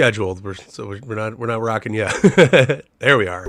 scheduled. We're not rocking yet. There we are.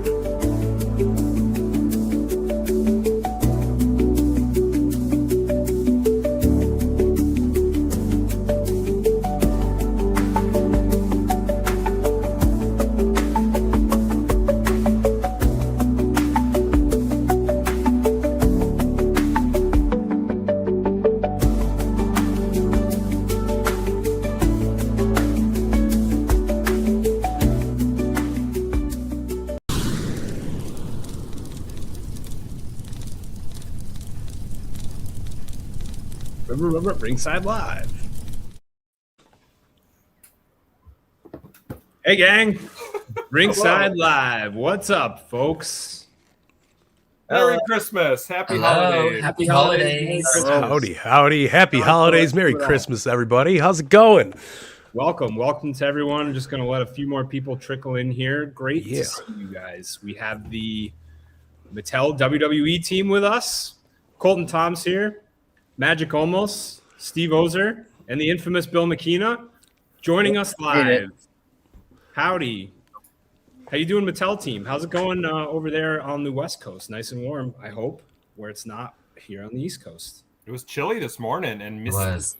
Ringside Live. Hey, gang. Ringside Live. What's up, folks? Merry Christmas. Happy holidays. Happy holidays. Howdy. Happy holidays. Merry Christmas, everybody. How's it going? Welcome to everyone. I'm just going to let a few more people trickle in here. Great to see you guys. We have the Mattel WWE team with us. Colton Tom's here. Magic Olmos. Steve Ozer, and the infamous Bill Miekina joining us live. Howdy. How you doing, Mattel team? How's it going over there on the West Coast? Nice and warm, I hope, where it's not here on the East Coast. It was chilly this morning and misty.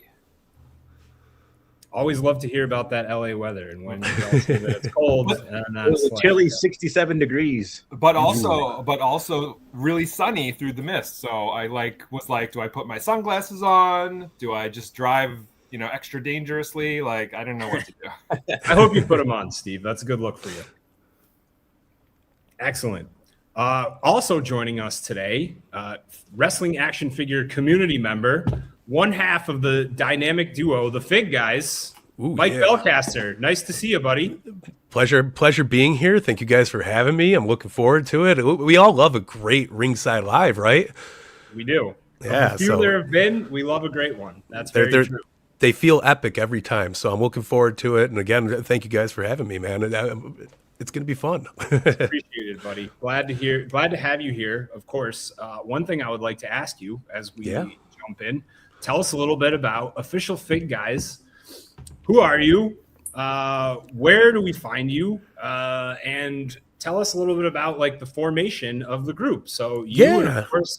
Always love to hear about that LA weather and when you guys say that it's cold. And it was a chilly 67 degrees. But also really sunny through the mist. So I was like, do I put my sunglasses on? Do I just drive, extra dangerously? I don't know what to do. I hope you put them on, Steve. That's a good look for you. Excellent. Also joining us today, wrestling action figure community member, one half of the dynamic duo, the Fig Guys, Mike Belcaster. Nice to see you, buddy. Pleasure being here. Thank you guys for having me. I'm looking forward to it. We all love a great Ringside Live, right? We do. Yeah. A few there have been. We love a great one. That's very true. They feel epic every time, so I'm looking forward to it. And again, thank you guys for having me, man. It's going to be fun. Appreciate it, buddy. Glad to have you here. Of course, one thing I would like to ask you as we jump in, tell us a little bit about Official Fig Guys. Who are you? Where do we find you? And tell us a little bit about the formation of the group. So you and of course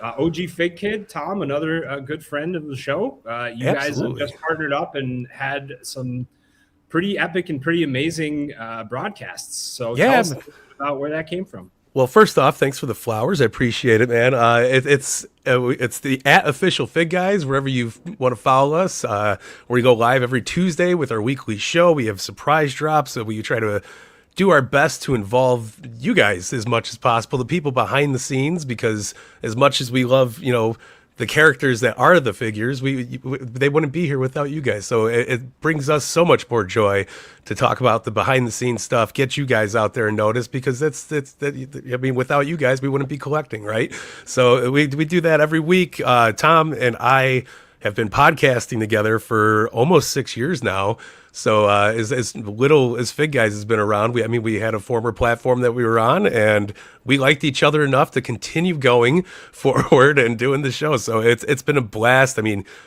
OG Fig Kid, Tom, another good friend of the show. You guys have just partnered up and had some pretty epic and pretty amazing broadcasts. So tell us a little bit about where that came from. Well, first off, thanks for the flowers. I appreciate it, man. It's the @Official Fig Guys, wherever you want to follow us. We go live every Tuesday with our weekly show. We have surprise drops, so we try to do our best to involve you guys as much as possible, the people behind the scenes, because as much as we love, the characters that are the figures, they wouldn't be here without you guys. So it brings us so much more joy to talk about the behind the scenes stuff, get you guys out there and notice, because without you guys, we wouldn't be collecting, right? So we do that every week. Tom and I have been podcasting together for almost 6 years now. So as little as Fig Guys has been around, we had a former platform that we were on, and we liked each other enough to continue going forward and doing the show. So it's been a blast.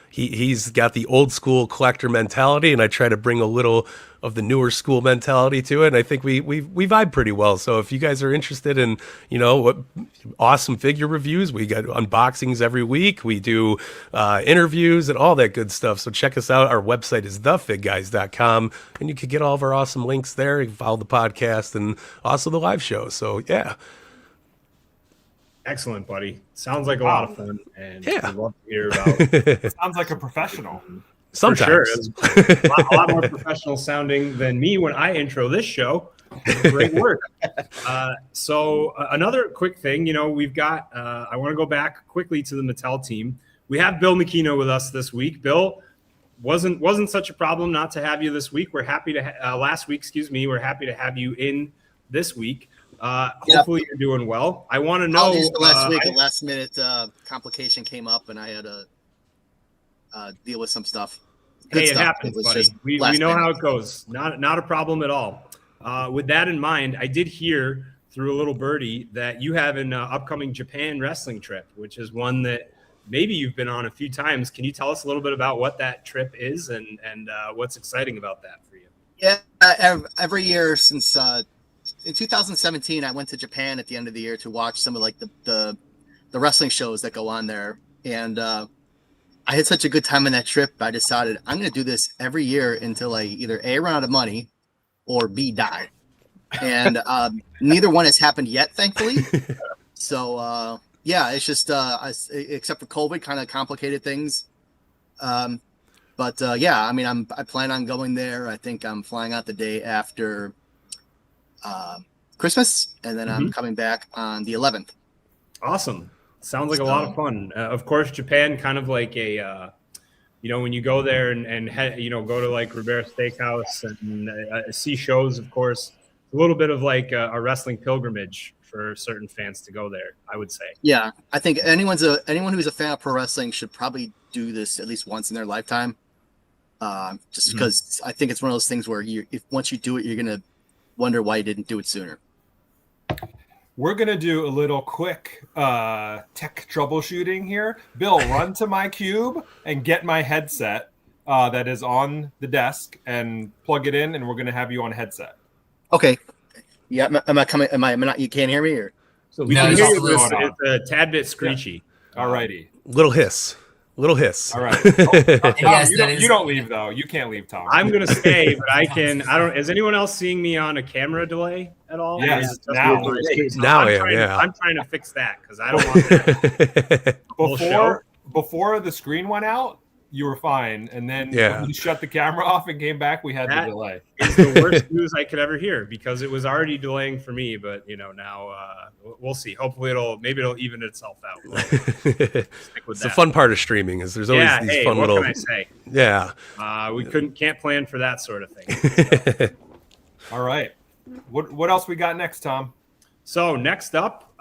He's got the old school collector mentality, and I try to bring a little of the newer school mentality to it. And I think we vibe pretty well. So if you guys are interested in, awesome figure reviews, we got unboxings every week. We do interviews and all that good stuff. So check us out. Our website is thefigguys.com, and you can get all of our awesome links there. You can follow the podcast and also the live show. So yeah. Excellent, buddy. Sounds like a lot of fun, and we'd love to hear about it. Sounds like a professional. Sometimes. For sure. A lot more professional sounding than me when I intro this show. Great work. So another quick thing, we've got, I want to go back quickly to the Mattel team. We have Bill Miekina with us this week. Bill, wasn't such a problem not to have you this week. We're happy to, last week, we're happy to have you in this week. Hopefully you're doing well. I want to know. Last week, a last minute complication came up, and I had to deal with some stuff. It happens, buddy. We know how it goes. Not a problem at all. With that in mind, I did hear through a little birdie that you have an upcoming Japan wrestling trip, which is one that maybe you've been on a few times. Can you tell us a little bit about what that trip is and what's exciting about that for you? Yeah, every year since in 2017, I went to Japan at the end of the year to watch some of like the wrestling shows that go on there, and I had such a good time on that trip. I decided I'm going to do this every year until I either A, run out of money, or B, die. And neither one has happened yet, thankfully. So yeah, it's just except for COVID, kind of complicated things. But yeah, I mean, I plan on going there. I think I'm flying out the day after Christmas, and then I'm coming back on the 11th. Awesome. Sounds like a lot of fun. Of course, Japan, kind of like a, when you go there and go to like Ribera Steakhouse and see shows, of course, a little bit of like a wrestling pilgrimage for certain fans to go there, I would say. Yeah, I think anyone who's a fan of pro wrestling should probably do this at least once in their lifetime. Just because I think it's one of those things where if once you do it, you're gonna wonder why you didn't do it sooner. We're going to do a little quick tech troubleshooting here. Bill, run to my cube and get my headset that is on the desk and plug it in, and we're going to have you on headset. Okay. Yeah, am I coming? Am I not? You can't hear me? Or? So we can hear you. It's a tad bit screechy. Yeah. All righty. Little hiss. All right. Tom, yes, you don't leave, though. You can't leave, Tom. I'm going to stay, but I don't. Is anyone else seeing me on a camera delay at all? Yes, now I'm trying to fix that because I don't want that. Before the screen went out, you were fine. And then when you shut the camera off and came back, we had the delay. It's the worst news I could ever hear because it was already delaying for me. But, now we'll see. Hopefully maybe it'll even itself out. It's the fun part of streaming is there's always these fun little. What can I say? Yeah. We can't plan for that sort of thing. So. All right. What else we got next, Tom? So next up,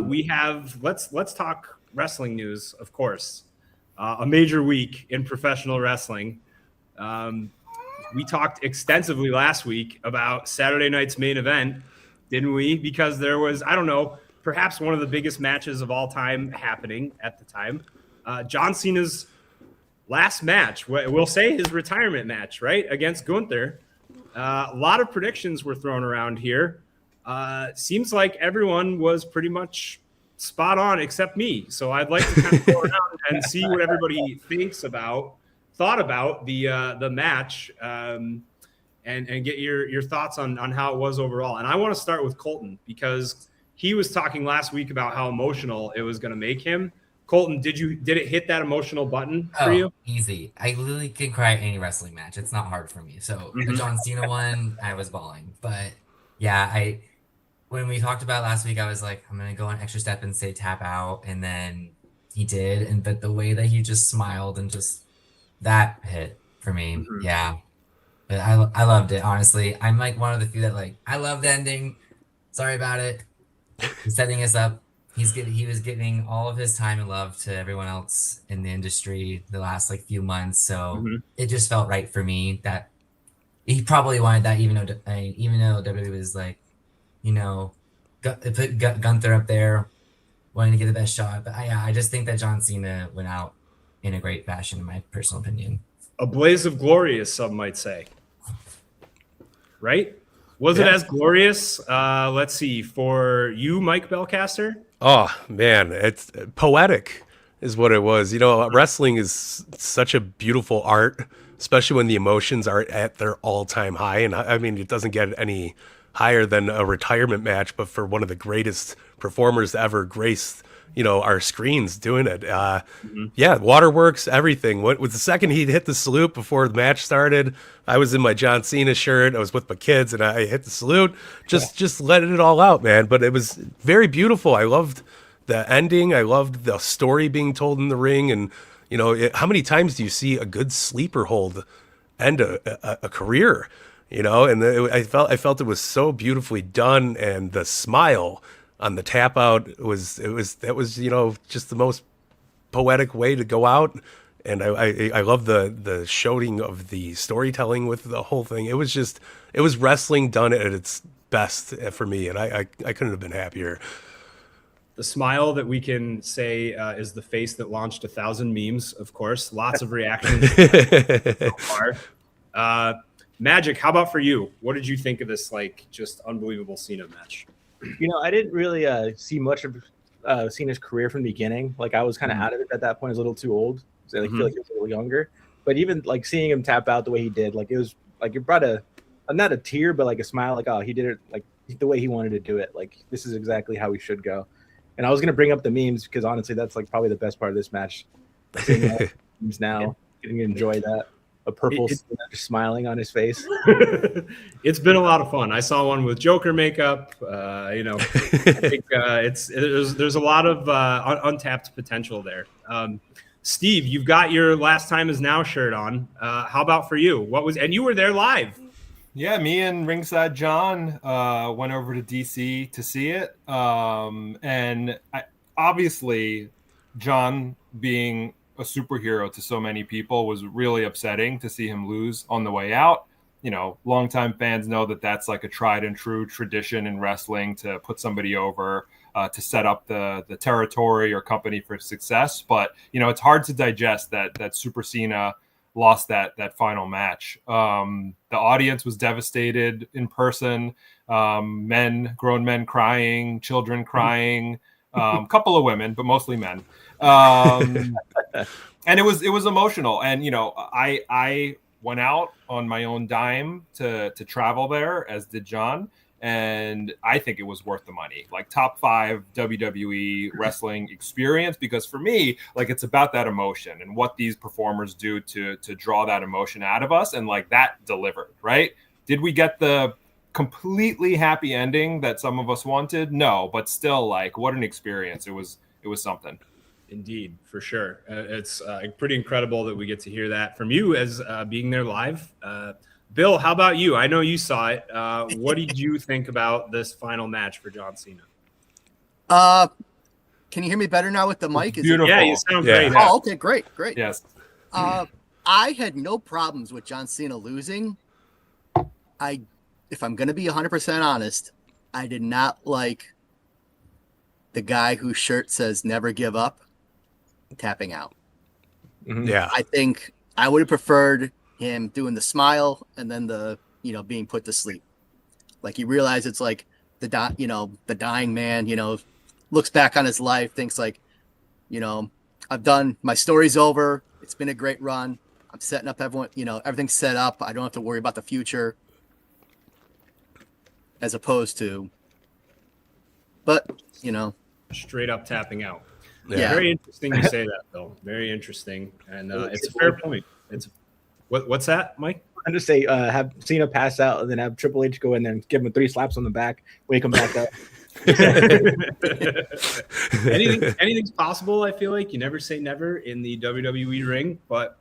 we have let's talk wrestling news, of course. A major week in professional wrestling. We talked extensively last week about Saturday night's main event, didn't we? Because there was, I don't know, perhaps one of the biggest matches of all time happening at the time. John Cena's last match, we'll say his retirement match, right, against Gunther. A lot of predictions were thrown around here. Seems like everyone was pretty much spot on except me. So I'd like to kind of go around and see what everybody thought about the match, and get your thoughts on how it was overall. And I want to start with Colton because he was talking last week about how emotional it was going to make him. Colton, did it hit that emotional button for you? Easy. I literally can cry at any wrestling match. It's not hard for me. So the John Cena one, I was bawling. But yeah, when we talked about last week, I was like, I'm gonna go an extra step and say tap out, and then he did. But the way that he just smiled and just that hit for me, yeah. But I loved it, honestly. I'm like one of the few that like I love the ending. Sorry about it. He's setting us up. He was giving all of his time and love to everyone else in the industry the last like few months. So it just felt right for me that he probably wanted that, even though WWE was like, put Gunther up there, wanting to get the best shot. But I just think that John Cena went out in a great fashion, in my personal opinion. A blaze of glory, as some might say. Right? Was it as glorious? Let's see. For you, Mike Belcaster? Oh, man. It's poetic is what it was. Wrestling is such a beautiful art, especially when the emotions are at their all-time high. And I mean, it doesn't get any higher than a retirement match, but for one of the greatest performers to ever grace, our screens doing it. Yeah, waterworks, everything. What was the second he hit the salute before the match started? I was in my John Cena shirt. I was with my kids, and I hit the salute. Just let it all out, man. But it was very beautiful. I loved the ending. I loved the story being told in the ring. And how many times do you see a good sleeper hold end a career? And I felt it was so beautifully done, and the smile on the tap out was just the most poetic way to go out. And I love the showing of the storytelling with the whole thing. It was wrestling done at its best for me, and I couldn't have been happier. The smile that we can say is the face that launched 1,000 memes, of course. Lots of reactions so far. Magic, how about for you? What did you think of this like just unbelievable Cena match? You know, I didn't really see much of Cena's career from the beginning. Like I was kind of out of it at that point. I was a little too old. So I feel like he was a little younger. But even like seeing him tap out the way he did, like it was like it brought not a tear, but like a smile. Like, oh, he did it like the way he wanted to do it. Like this is exactly how we should go. And I was gonna bring up the memes because honestly, that's like probably the best part of this match. Seeing all the memes now, getting to enjoy that. A purple just smiling on his face. It's been a lot of fun. I saw one with Joker makeup. I think there's a lot of untapped potential there. Steve, you've got your Last Time Is Now shirt on. How about for you? And you were there live. Yeah, me and Ringside John went over to DC to see it. And obviously, John being a superhero to so many people was really upsetting to see him lose on the way out. You know, longtime fans know that that's like a tried and true tradition in wrestling to put somebody over, to set up the territory or company for success. But, you know, it's hard to digest that Super Cena lost that final match. The audience was devastated in person. Grown men crying, children crying, couple of women, but mostly men. And it was emotional. And, you know, I went out on my own dime to travel there, as did John. And I think it was worth the money, like top 5 WWE wrestling experience, because for me, like it's about that emotion and what these performers do to draw that emotion out of us. And like that delivered, right? Did we get the completely happy ending that some of us wanted? No, but still, like, what an experience. It was something. Indeed, for sure. It's pretty incredible that we get to hear that from you as being there live. Bill, how about you? I know you saw it. What did you think about this final match for John Cena? Can you hear me better now with the mic? Beautiful. Yeah, you sound great. Oh, okay, great. Yes. I had no problems with John Cena losing. If I'm going to be 100% honest, I did not like the guy whose shirt says "Never Give Up" tapping out. Yeah, I think I would have preferred him doing the smile and then the being put to sleep. Like he realized it's like the dying man. Looks back on his life, thinks like, I've done, my story's over. It's been a great run. I'm setting up everyone. Everything's set up. I don't have to worry about the future. As opposed to, but straight up tapping out. Yeah. Very interesting you say that, Bill. Very interesting, and it's a fair point. It's what's that, Mike? I'm just say have Cena pass out and then have Triple H go in there and give him 3 slaps on the back, wake him back up. Anything's possible. I feel like you never say never in the WWE ring, but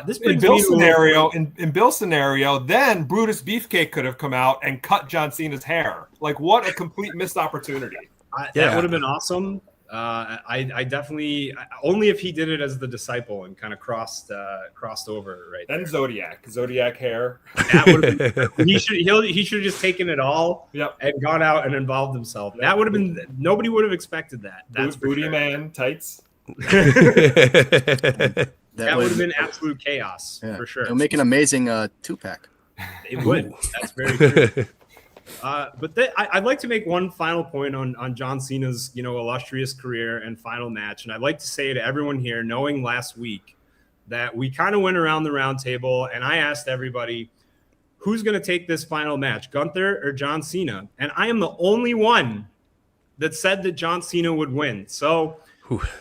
this in Bill's scenario, then Brutus Beefcake could have come out and cut John Cena's hair. Like, what a complete missed opportunity. That would have been awesome. I definitely, only if he did it as the disciple and kind of crossed over right then there. Zodiac hair. That would have been, he should have just taken it all and gone out and involved himself. That would have been, nobody would have expected that. That's Booty sure. Man tights. That would have been absolute chaos for sure. It'll make an amazing 2-pack. It would. That's very true. But I'd like to make one final point on John Cena's, illustrious career and final match. And I'd like to say to everyone here, knowing last week that we kind of went around the round table and I asked everybody, who's going to take this final match, Gunther or John Cena? And I am the only one that said that John Cena would win. So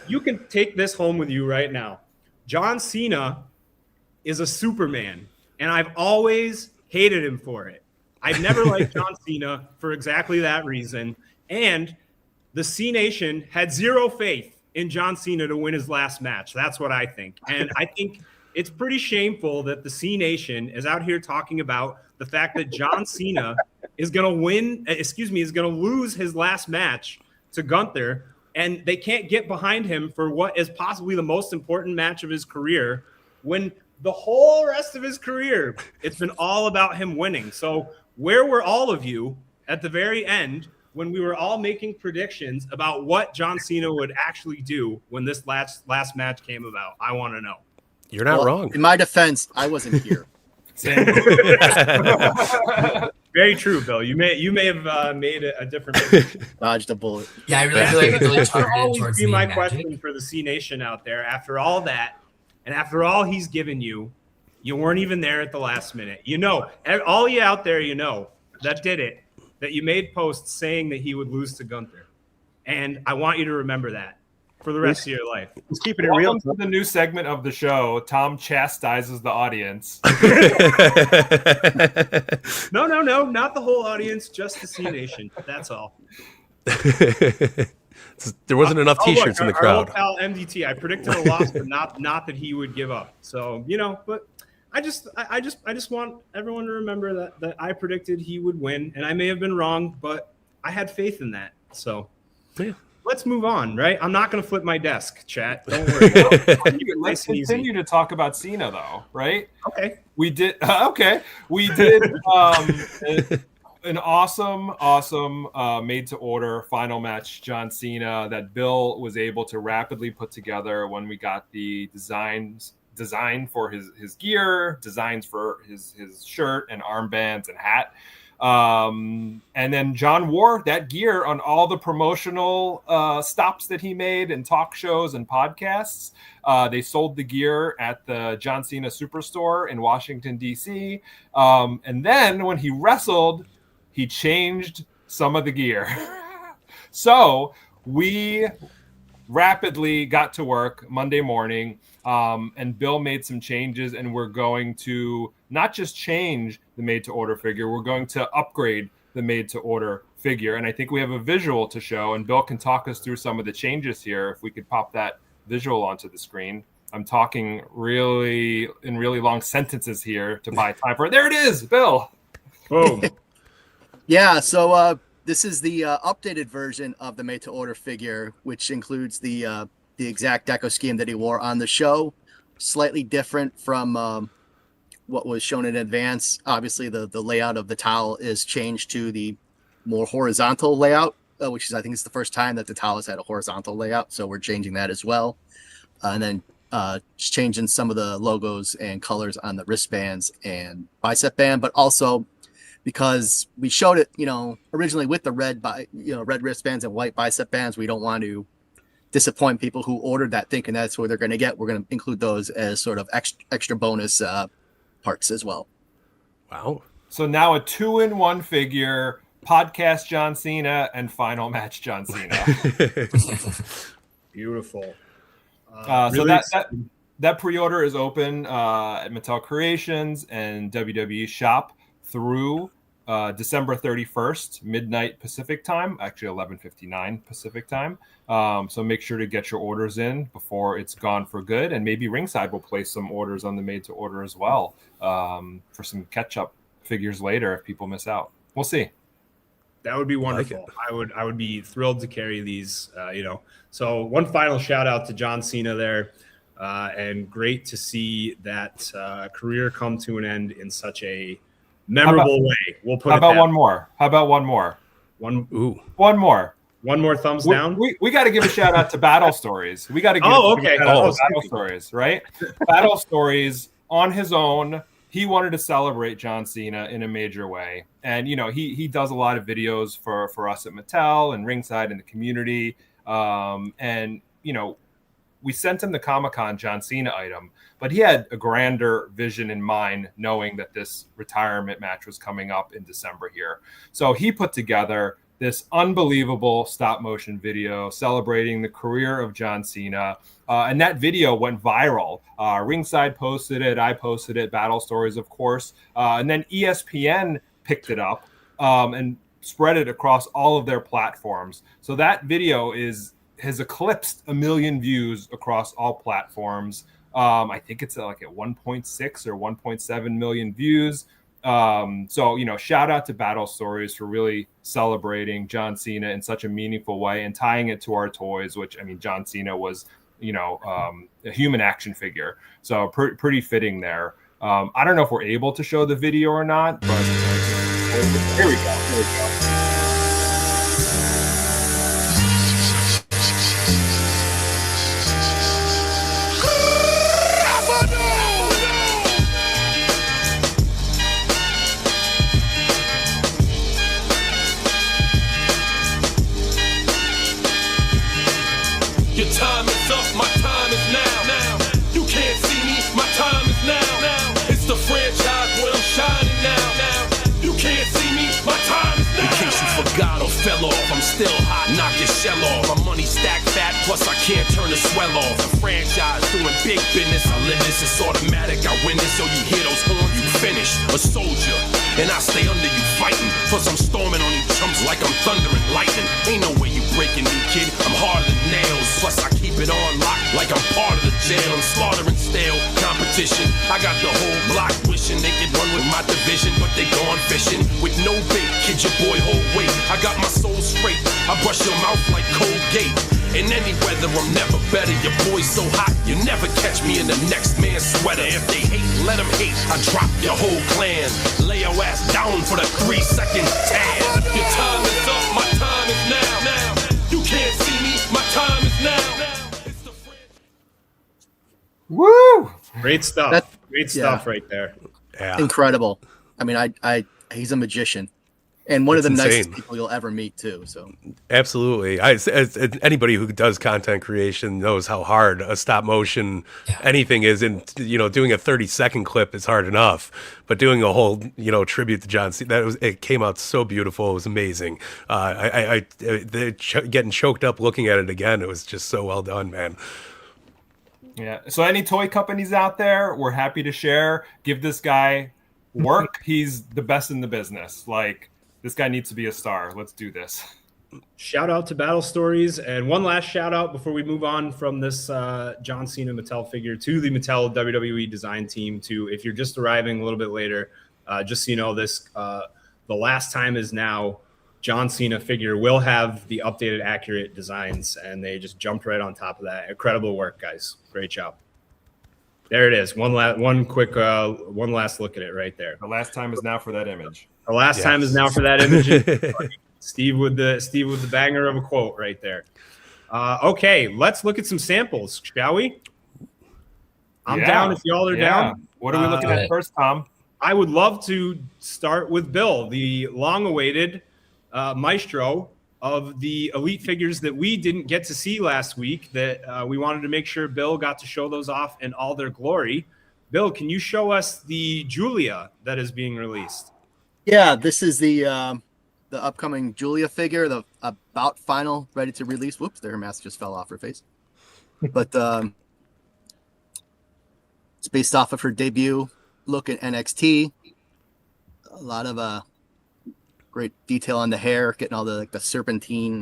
you can take this home with you right now. John Cena is a Superman, and I've always hated him for it. I've never liked John Cena for exactly that reason. And the C Nation had zero faith in John Cena to win his last match. That's what I think. And I think it's pretty shameful that the C Nation is out here talking about the fact that John Cena is going to lose his last match to Gunther, and they can't get behind him for what is possibly the most important match of his career, when the whole rest of his career, it's been all about him winning. So where were all of you at the very end when we were all making predictions about what John Cena would actually do when this last match came about? I want to know. You're not wrong. In my defense, I wasn't here. Same. Very true, Bill. You may have made a different. Dodged a bullet. Yeah, I really feel like it's really That'll targeted always towards be me my and Magic. question for the C Nation out there. After all that, and after all he's given you, you weren't even there at the last minute. You know, all you out there, you know, that did it, that you made posts saying that he would lose to Gunther. And I want you to remember that for the rest of your life. Just keeping it real. Welcome to the new segment of the show. Tom chastises the audience. No, not the whole audience, just the C Nation. That's all. There wasn't enough T-shirts in the crowd. Our old pal MDT, I predicted a loss, but not that he would give up. So but I just want everyone to remember that I predicted he would win, and I may have been wrong, but I had faith in that. So Yeah. let's move on, right? I'm not going to flip my desk, chat. Don't worry. Let's continue to talk about Cena, though, right? Okay. We did. We did an awesome made-to-order final match, John Cena, that Bill was able to rapidly put together when we got the design for his gear, designs for his shirt and armbands and hat. And then John wore that gear on all the promotional stops that he made and talk shows and podcasts. They sold the gear at the John Cena Superstore in Washington, D.C. And then when he wrestled, he changed some of the gear. So we rapidly got to work Monday morning, and Bill made some changes, and we're going to not just change the made-to-order figure, we're going to upgrade the made-to-order figure. And I think we have a visual to show, and Bill can talk us through some of the changes here. If we could pop that visual onto the screen. I'm talking really long sentences here to buy time for it. There it is, Bill. Boom. Yeah, so this is the updated version of the made-to-order figure, which includes the exact deco scheme that he wore on the show. Slightly different from what was shown in advance. Obviously, the layout of the towel is changed to the more horizontal layout, which is, I think, it's the first time that the towel has had a horizontal layout. So we're changing that as well. And then just changing some of the logos and colors on the wristbands and bicep band, but also because we showed it, originally with the red wristbands and white bicep bands, we don't want to disappoint people who ordered that thinking that's what they're going to get. We're going to include those as sort of extra bonus parts as well. Wow. So now a 2-in-1 figure, podcast John Cena and final match John Cena. Beautiful. So that pre-order is open at Mattel Creations and WWE Shop through December 31st, midnight Pacific time, actually 11:59 Pacific time. So make sure to get your orders in before it's gone for good. And maybe Ringside will place some orders on the made-to-order as well for some catch-up figures later if people miss out. We'll see. That would be wonderful. I would be thrilled to carry these, So one final shout out to John Cena there. And great to see that career come to an end in such a memorable way. We'll put How it about that one more? How about one more? One more. One more thumbs down. We got to give a shout out to Battle Stories. We got to give okay. a shout out to Battle Stories, right? Battle Stories on his own. He wanted to celebrate John Cena in a major way. And, he does a lot of videos for us at Mattel and Ringside and the community. And, we sent him the Comic-Con John Cena item, but he had a grander vision in mind, knowing that this retirement match was coming up in December here. So he put together this unbelievable stop motion video celebrating the career of John Cena. And that video went viral. Ringside posted it. I posted it. Battle Stories, of course. And then ESPN picked it up and spread it across all of their platforms. So that video has eclipsed 1 million views across all platforms. I think it's at 1.6 or 1.7 million views. So, shout out to Battle Stories for really celebrating John Cena in such a meaningful way and tying it to our toys, which, John Cena was, a human action figure. So pretty fitting there. I don't know if we're able to show the video or not, but here we go. fell off. I'm still hot, knock your shell off. My money stacked fat, plus I can't turn the swell off. The franchise doing big business, I live this, it's automatic. I win this, so you hear those horns, you finish. A soldier, and I stay under you fighting. Plus I'm storming on you chumps like I'm thunder and lightning. Ain't no way you breaking me, kid. I'm harder than nails. Plus I keep it on lock like I'm part of the jail. I'm slaughtering stale competition. I got the whole block wishing they could run with my division, but they gone fishing with no bait. Kid, your boy hold weight. I got my soul straight. I brush your mouth like Colgate. In any weather, I'm never better. Your boy's so hot, you never catch me in the next man's sweater. If they hate, let them hate. I drop your whole clan. Lay your ass down for the 3-second tan. Your time is up, my time is now. You can't see me, my time is now. Woo! Great stuff. Great stuff right there. Yeah. Incredible. I mean, he's a magician, and one of the insane. nicest people you'll ever meet too. So Absolutely. As anybody who does content creation knows how hard a stop motion anything is. And, doing a 30-second clip is hard enough. But doing a whole, tribute to John Cena, it came out so beautiful. It was amazing. Getting choked up looking at it again, it was just so well done, man. Yeah. So any toy companies out there, we're happy to share. Give this guy work. He's the best in the business. Like, this guy needs to be a star. Let's do this. Shout out to Battle Stories. And one last shout out before we move on from this John Cena Mattel figure to the Mattel WWE design team. To, if you're just arriving a little bit later, just so you know, this the last time is now. John Cena figure will have the updated, accurate designs, and they just jumped right on top of that. Incredible work, guys. Great job. There it is. One last look at it right there. The last time is now for that image. The last time is now for that image. Steve with the banger of a quote right there. Okay, let's look at some samples, shall we? I'm down if y'all are down. What are we looking at first, Tom? I would love to start with Bill, the long-awaited maestro of the elite figures that we didn't get to see last week, that we wanted to make sure Bill got to show those off in all their glory. Bill, can you show us the Julia that is being released? yeah, this is the upcoming Julia figure, the about final, ready to release. Whoops, her mask just fell off her face. But it's based off of her debut look at NXT. A lot of great detail on the hair, getting all the serpentine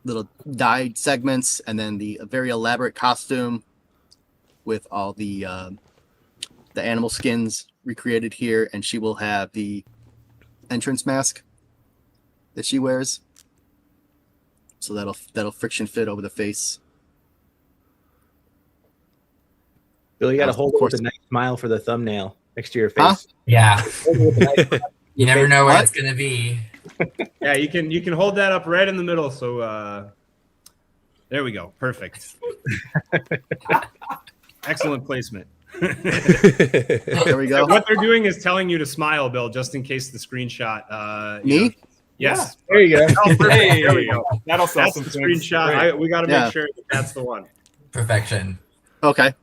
little dyed segments, and then the very elaborate costume with all the animal skins recreated here, and she will have the entrance mask that she wears, so that'll friction fit over the face. Bill, you got to hold it with a nice smile for the thumbnail next to your face. Huh? Yeah. You never know where it's gonna be. Yeah, you can hold that up right in the middle. So there we go. Perfect. Excellent placement. There we go. What they're doing is telling you to smile, Bill, just in case the screenshot. Me? Yes. There you go. Oh, perfect. Hey, there we go. that'll sell That's some the things. screenshot. We got to Yeah. make sure that's the one. Perfection. Okay.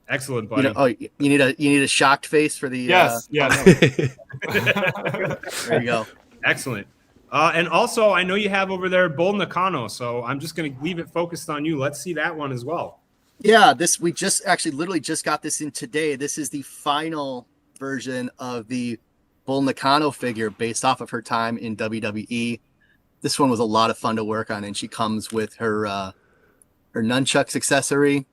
Excellent, buddy. You need a shocked face for the Yes. There you go. Excellent. And also, I know you have over there Bull Nakano, so I'm just going to leave it focused on you. Let's see that one as well. Yeah, we just literally just got this in today. This is the final version of the Bull Nakano figure based off of her time in WWE. This one was a lot of fun to work on, and she comes with her nunchucks accessory,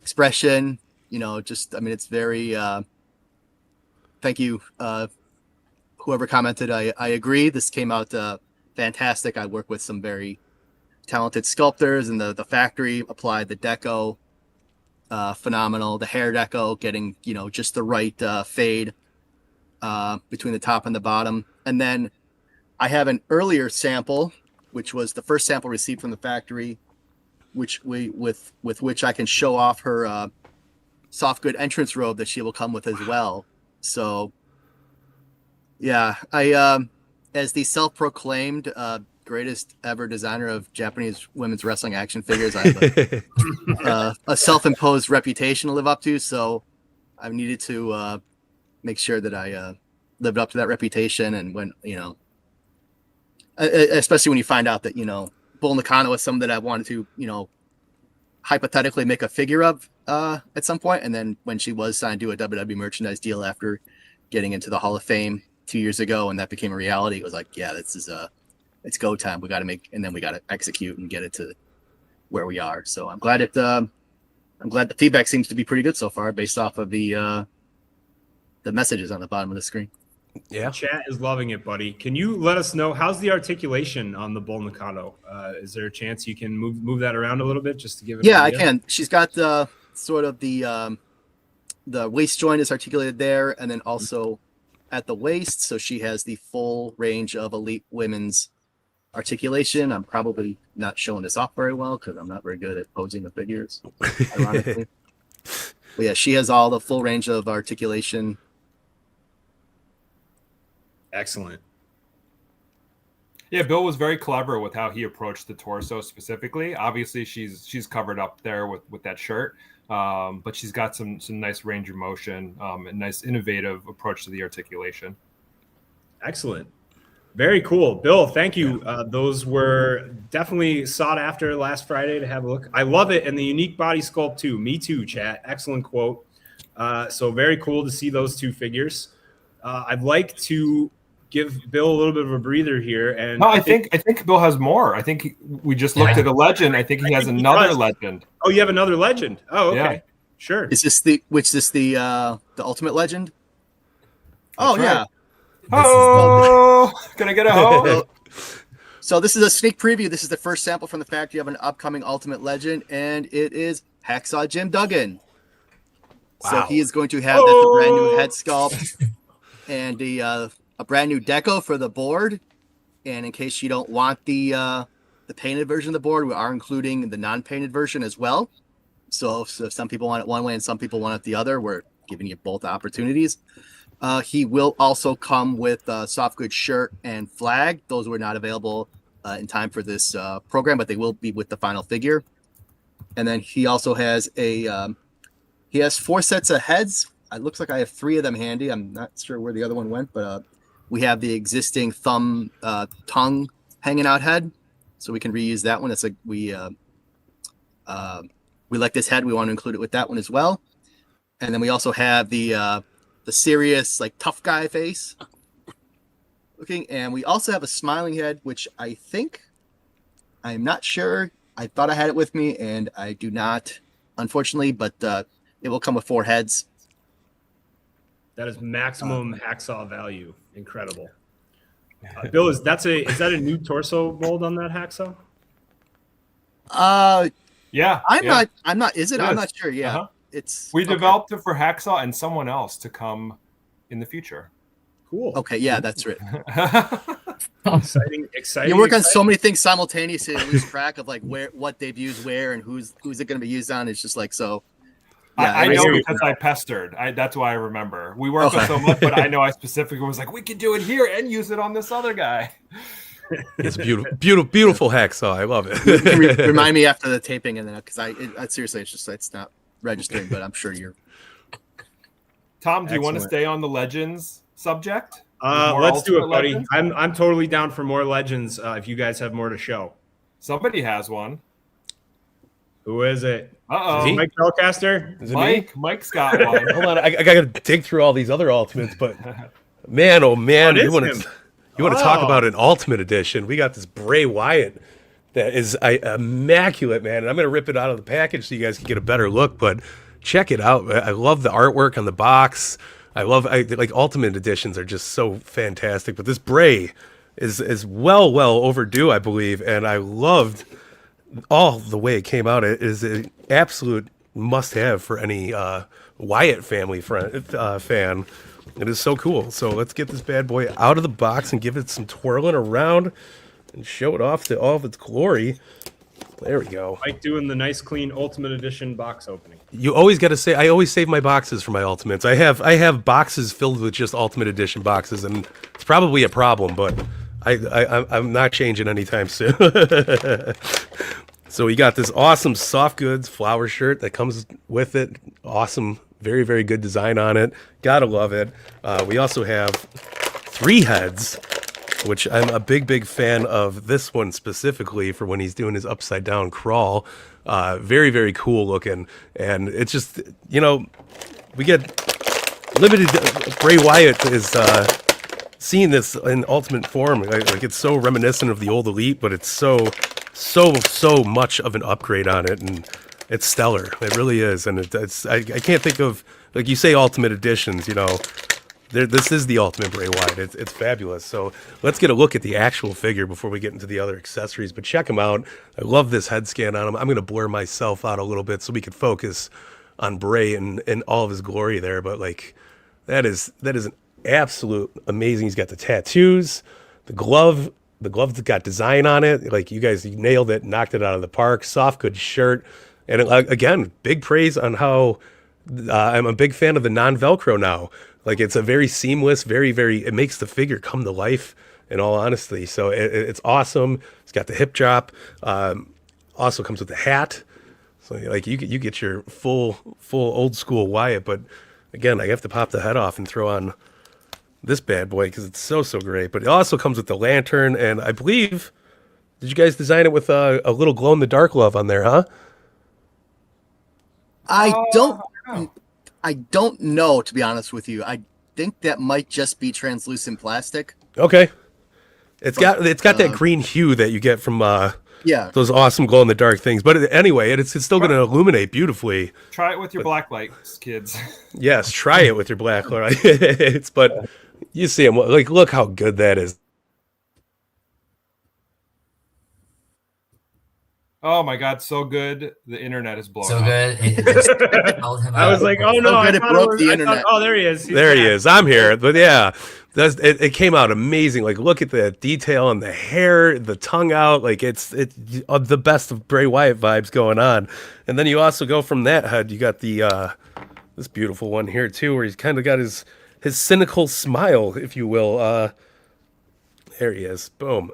expression. It's very. Thank you, whoever commented. I agree. This came out fantastic. I work with some very talented sculptors, and the factory applied the deco phenomenal. The hair deco getting just the right fade between the top and the bottom. And then I have an earlier sample, which was the first sample received from the factory, with which I can show off her soft good entrance robe that she will come with as well. So yeah, I as the self-proclaimed greatest ever designer of Japanese women's wrestling action figures, I have a self-imposed reputation to live up to. So I've needed to make sure that I lived up to that reputation. And when, especially when you find out that, Bull Nakano is someone that I wanted to, hypothetically make a figure of at some point. And then when she was signed to a WWE merchandise deal after getting into the Hall of Fame 2 years ago, and that became a reality, it was like, yeah, this is it's go time. We got to and then we got to execute and get it to where we are. So I'm glad the feedback seems to be pretty good so far based off of the messages on the bottom of the screen. Yeah. Chat is loving it, buddy. Can you let us know how's the articulation on the Bull Nakano? Is there a chance you can move that around a little bit just to give it? Yeah, I can. She's got the sort of the waist joint is articulated there, and then also at the waist, so she has the full range of elite women's articulation. I'm probably not showing this off very well because I'm not very good at posing the figures, ironically. But yeah, she has all the full range of articulation. Excellent. Yeah, Bill was very clever with how he approached the torso specifically. Obviously, she's covered up there with that shirt, but she's got some nice range of motion, and nice innovative approach to the articulation. Excellent. Very cool. Bill, thank you. Those were definitely sought after last Friday to have a look. I love it. And the unique body sculpt too. Me too, chat. Excellent quote. So very cool to see those two figures. I'd like to give Bill a little bit of a breather here. And no, I think Bill has more. I think we just looked at a legend. I think he has another legend. Oh, you have another legend. Oh, okay. Yeah. Sure. Is this the Ultimate Legend? That's right. Oh, can I get a ho? So this is a sneak preview. This is the first sample from the factory of an upcoming Ultimate Legend, and it is Hacksaw Jim Duggan. Wow. So he is going to have the brand new head sculpt and a brand new deco for the board. And in case you don't want the painted version of the board, we are including the non-painted version as well. So if some people want it one way and some people want it the other, we're giving you both opportunities. He will also come with a soft goods shirt and flag. Those were not available in time for this program, but they will be with the final figure. And then he also has he has 4 sets of heads. It looks like I have 3 of them handy. I'm not sure where the other one went, but we have the existing tongue hanging out head, so we can reuse that one. It's like we like this head. We want to include it with that one as well. And then we also have the serious, like, tough guy face looking, and we also have a smiling head, which I'm not sure. I thought I had it with me, and I do not, unfortunately, but it will come with 4 heads. That is maximum hacksaw value. Incredible. Bill, is that a new torso mold on that hacksaw? Yeah. I'm not. Is it? I'm not sure. Yeah. Uh-huh. We developed it for Hacksaw and someone else to come in the future. Cool. Okay, yeah, that's right. Exciting. You work on so many things simultaneously to lose track of like what they've used where and who's it going to be used on. It's just like so. Yeah, I know because I pestered. That's why I remember. We work with so much, but I know I specifically was like, we could do it here and use it on this other guy. It's beautiful hacksaw. I love it. Remind me after the taping, and then because I seriously, it's not registering, but I'm sure you're. Tom, do you want to stay on the Legends subject? Let's do it, buddy. I'm totally down for more Legends. If you guys have more to show, somebody has one. Who is it? Uh-oh. Mike Belcaster? Is it me? Mike's got one. Hold on, I gotta dig through all these other Ultimates, but man, oh man, you want to talk about an Ultimate Edition? We got this Bray Wyatt that is immaculate, man, and I'm gonna rip it out of the package so you guys can get a better look. But check it out. I love the artwork on the box. I like Ultimate Editions are just so fantastic. But this Bray is well overdue, I believe, and I loved all the way it came out. It is an absolute must-have for any Wyatt family fan. It is so cool. So let's get this bad boy out of the box and give it some twirling around and show it off to all of its glory. There we go. Mike doing the nice, clean Ultimate Edition box opening. You always got to say, I always save my boxes for my Ultimates. I have boxes filled with just Ultimate Edition boxes, and it's probably a problem, but I'm not changing anytime soon. So we got this awesome soft goods flower shirt that comes with it. Awesome Very, very good design on it. Gotta love it. We also have 3 heads, which I'm a big, big fan of this one specifically for when he's doing his upside down crawl. Very, very cool looking. And it's just, we get limited. Bray Wyatt is seeing this in ultimate form. Like it's so reminiscent of the old Elite, but it's so much of an upgrade on it. And it's stellar. It really is. And I can't think of, like you say, ultimate editions, this is the ultimate Bray Wyatt. It's fabulous. So let's get a look at the actual figure before we get into the other accessories. But check him out. I love this head scan on him. I'm going to blur myself out a little bit so we can focus on Bray and all of his glory there. But like that is an absolute amazing. He's got the tattoos, the glove's got design on it. Like you nailed it, knocked it out of the park. Soft good shirt. And again, big praise on how I'm a big fan of the non-Velcro now. Like it's a very seamless, very, very, it makes the figure come to life in all honesty. So it's awesome. It's got the hip drop. Also comes with the hat. So like you get your full old school Wyatt, but again, I have to pop the head off and throw on this bad boy because it's so great. But it also comes with the lantern, and I believe, did you guys design it with a little glow in the dark glove on there, huh? I don't know, to be honest with you. I think that might just be translucent plastic. Okay. It's got that green hue that you get from those awesome glow in the dark things. But anyway, it's still going to illuminate beautifully. Try it with your black lights, kids. Yes, try it with your black lights. But you see them, like, look how good that is. Oh my God, so good. The internet is blowing So up. good. I was like, oh no, So good I it thought broke was, the I internet. thought, oh, there he is. There he is. I'm here. But yeah, it came out amazing. Like, look at the detail on the hair, the tongue out. Like, it's the best of Bray Wyatt vibes going on. And then you also go from that head. You got the this beautiful one here too, where he's kind of got his cynical smile, if you will. There he is. Boom.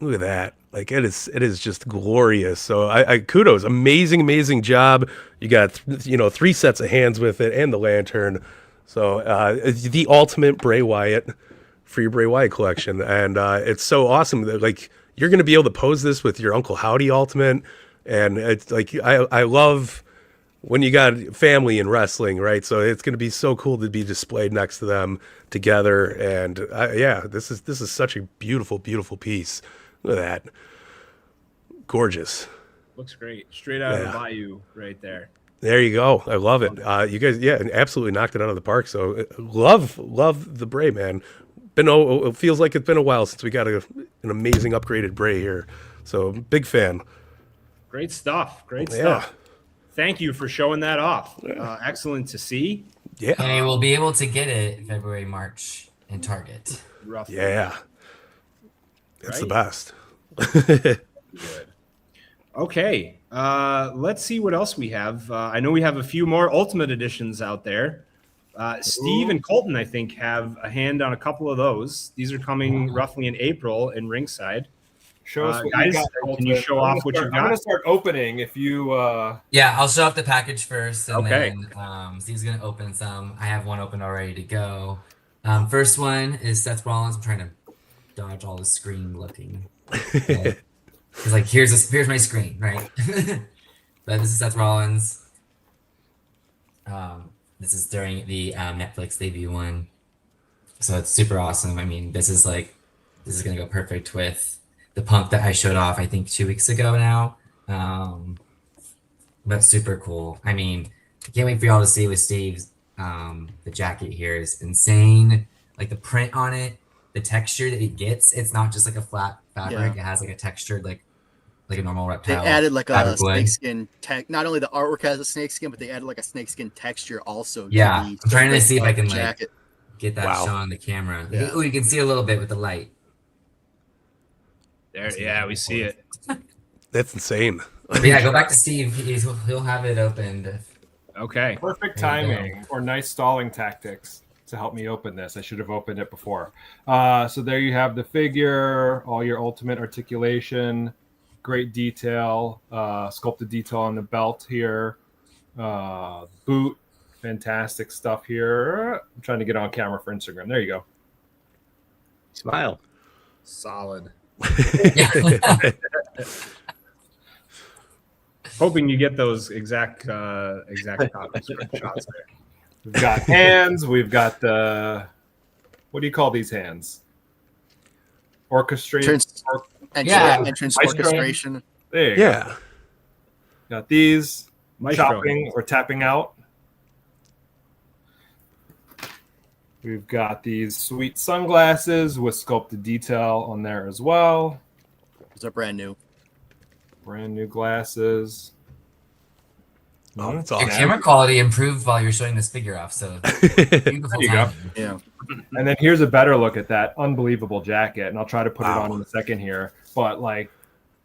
Look at that. Like it is just glorious. So I kudos, amazing job. You got 3 sets of hands with it and the lantern. So the ultimate Bray Wyatt for your Bray Wyatt collection, and it's so awesome that like you're gonna be able to pose this with your Uncle Howdy ultimate, and it's like I love when you got family in wrestling, right? So it's gonna be so cool to be displayed next to them together, and this is such a beautiful piece. Look at that. Gorgeous. Looks great. Straight out of the bayou right there. There you go. I love it. You guys, absolutely knocked it out of the park. So love the Bray, man. It feels like it's been a while since we got an amazing upgraded Bray here. So big fan. Great stuff. Stuff. Thank you for showing that off. Excellent to see. Yeah. And you will be able to get it February, March in Target. Roughly. Yeah. It's the best. Good. Okay. Let's see what else we have. I know we have a few more Ultimate Editions out there. Steve and Colton, I think, have a hand on a couple of those. These are coming roughly in April in Ringside. Show us what guys, you got. can you show off what you got? I'm going to start opening if you... Yeah, I'll show off the package first. And Okay. then Steve's going to open some. I have one open already to go. First one is Seth Rollins. I'm trying to dodge all the screen looking. Okay. It's like here's my screen, right? But this is Seth Rollins. This is during the Netflix debut one, so it's super awesome. I mean, this is gonna go perfect with the Punk that I showed off, I think 2 weeks ago now. But super cool. I mean, I can't wait for y'all to see with Steve's. The jacket here is insane. Like the print on it. The texture that it gets, it's not just like a flat fabric. Yeah. It has like a textured, like a normal reptile. They added like a fabric blend. snakeskin tech. Not only the artwork has a snakeskin, but they added like a snakeskin texture also. to Yeah, the I'm trying to see if I can like jacket. get that Wow. show on the camera. Yeah. Oh, you can see a little bit with the light. There, yeah, we see it. That's insane. But yeah, go back to Steve. He'll have it opened. Okay. Perfect There you go. timing or nice stalling tactics to help me open this. I should have opened it before. So there you have the figure, all your ultimate articulation, great detail, sculpted detail on the belt here. Boot. Fantastic stuff here. I'm trying to get on camera for Instagram. There you go. Smile. Solid. Hoping you get those exact copies for shots there. We've got hands. We've got the what do you call these hands? Orchestrated. Entrance orchestration. There you go. Got these. Maestro. Chopping or tapping out. We've got these sweet sunglasses with sculpted detail on there as well. Those are brand new. Brand new glasses. Oh, that's Your awesome. camera quality improved while you're showing this figure off. So beautiful There you go. timing. Yeah. And then here's a better look at that unbelievable jacket. And I'll try to put it Wow. on in a second here. But like,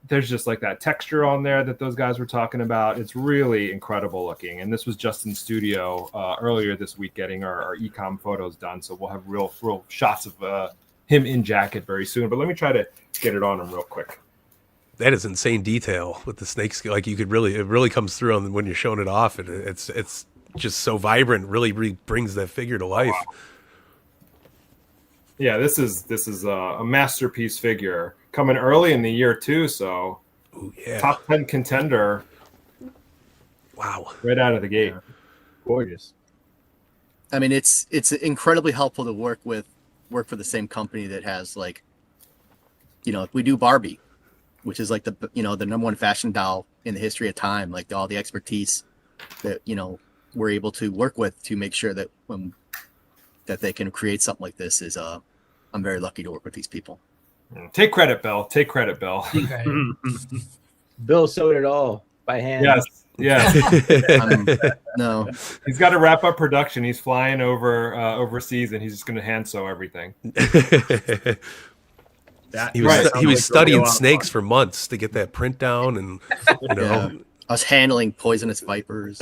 there's just like that texture on there that those guys were talking about. It's really incredible looking. And this was just in studio earlier this week getting our e-com photos done. So we'll have real shots of him in jacket very soon. But let me try to get it on him real quick. That is insane detail with the snake skin. Like you could really, it really comes through on when you're showing it off, and it's just so vibrant. Really brings that figure to life. Yeah, this is a masterpiece figure coming early in the year too. So Ooh, yeah. top 10 contender Wow. right out of the gate. Gorgeous. I mean, it's incredibly helpful to work for the same company that has, like, you know, we do Barbie, which is like the number one fashion doll in the history of time. Like all the expertise that, you know, we're able to work with to make sure that that they can create something like this is I'm very lucky to work with these people. Take credit, Bill. Take credit, Bill. Okay. Bill sewed it all by hand. Yes. No, He's got to wrap up production. He's flying overseas, and he's just going to hand sew everything. He was studying snakes for months to get that print down, and you know. yeah. I was handling poisonous vipers.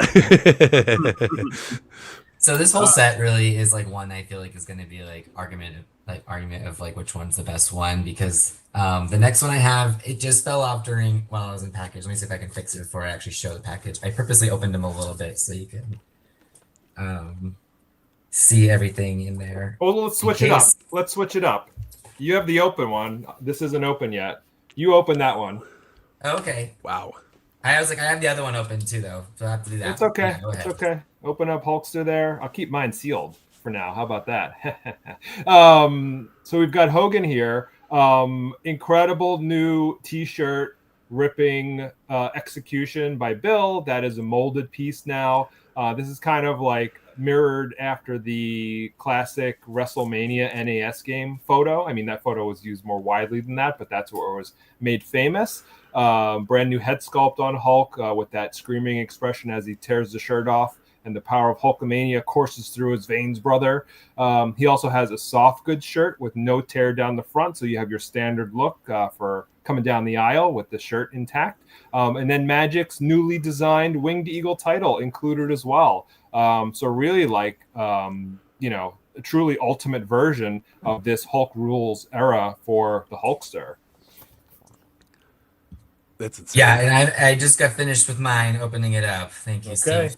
So this whole set really is like one I feel like is going to be like argument of like which one's the best one, because the next one I have, it just fell off while I was in package. Let me see if I can fix it before I actually show the package. I purposely opened them a little bit so you can see everything in there. Oh, let's switch it up. Let's switch it up. You have the open one. This isn't open yet. You open that one. Okay. Wow. I was like, I have the other one open too, though, so I have to do that. It's okay. Yeah, go It's ahead. okay. Open up Hulkster there. I'll keep mine sealed for now. How about that? So we've got Hogan here. Incredible new T-shirt ripping execution by Bill. That is a molded piece now. This is kind of like mirrored after the classic WrestleMania NAS game photo. I mean, that photo was used more widely than that, but that's where it was made famous. Brand new head sculpt on Hulk with that screaming expression as he tears the shirt off, and the power of Hulkamania courses through his veins, brother. He also has a soft goods shirt with no tear down the front, so you have your standard look for coming down the aisle with the shirt intact. And then Magic's newly designed Winged Eagle title included as well. So really like, a truly ultimate version of this Hulk Rules era for the Hulkster. That's insane. Yeah, and I just got finished with mine, opening it up. Thank you, Okay. Steve,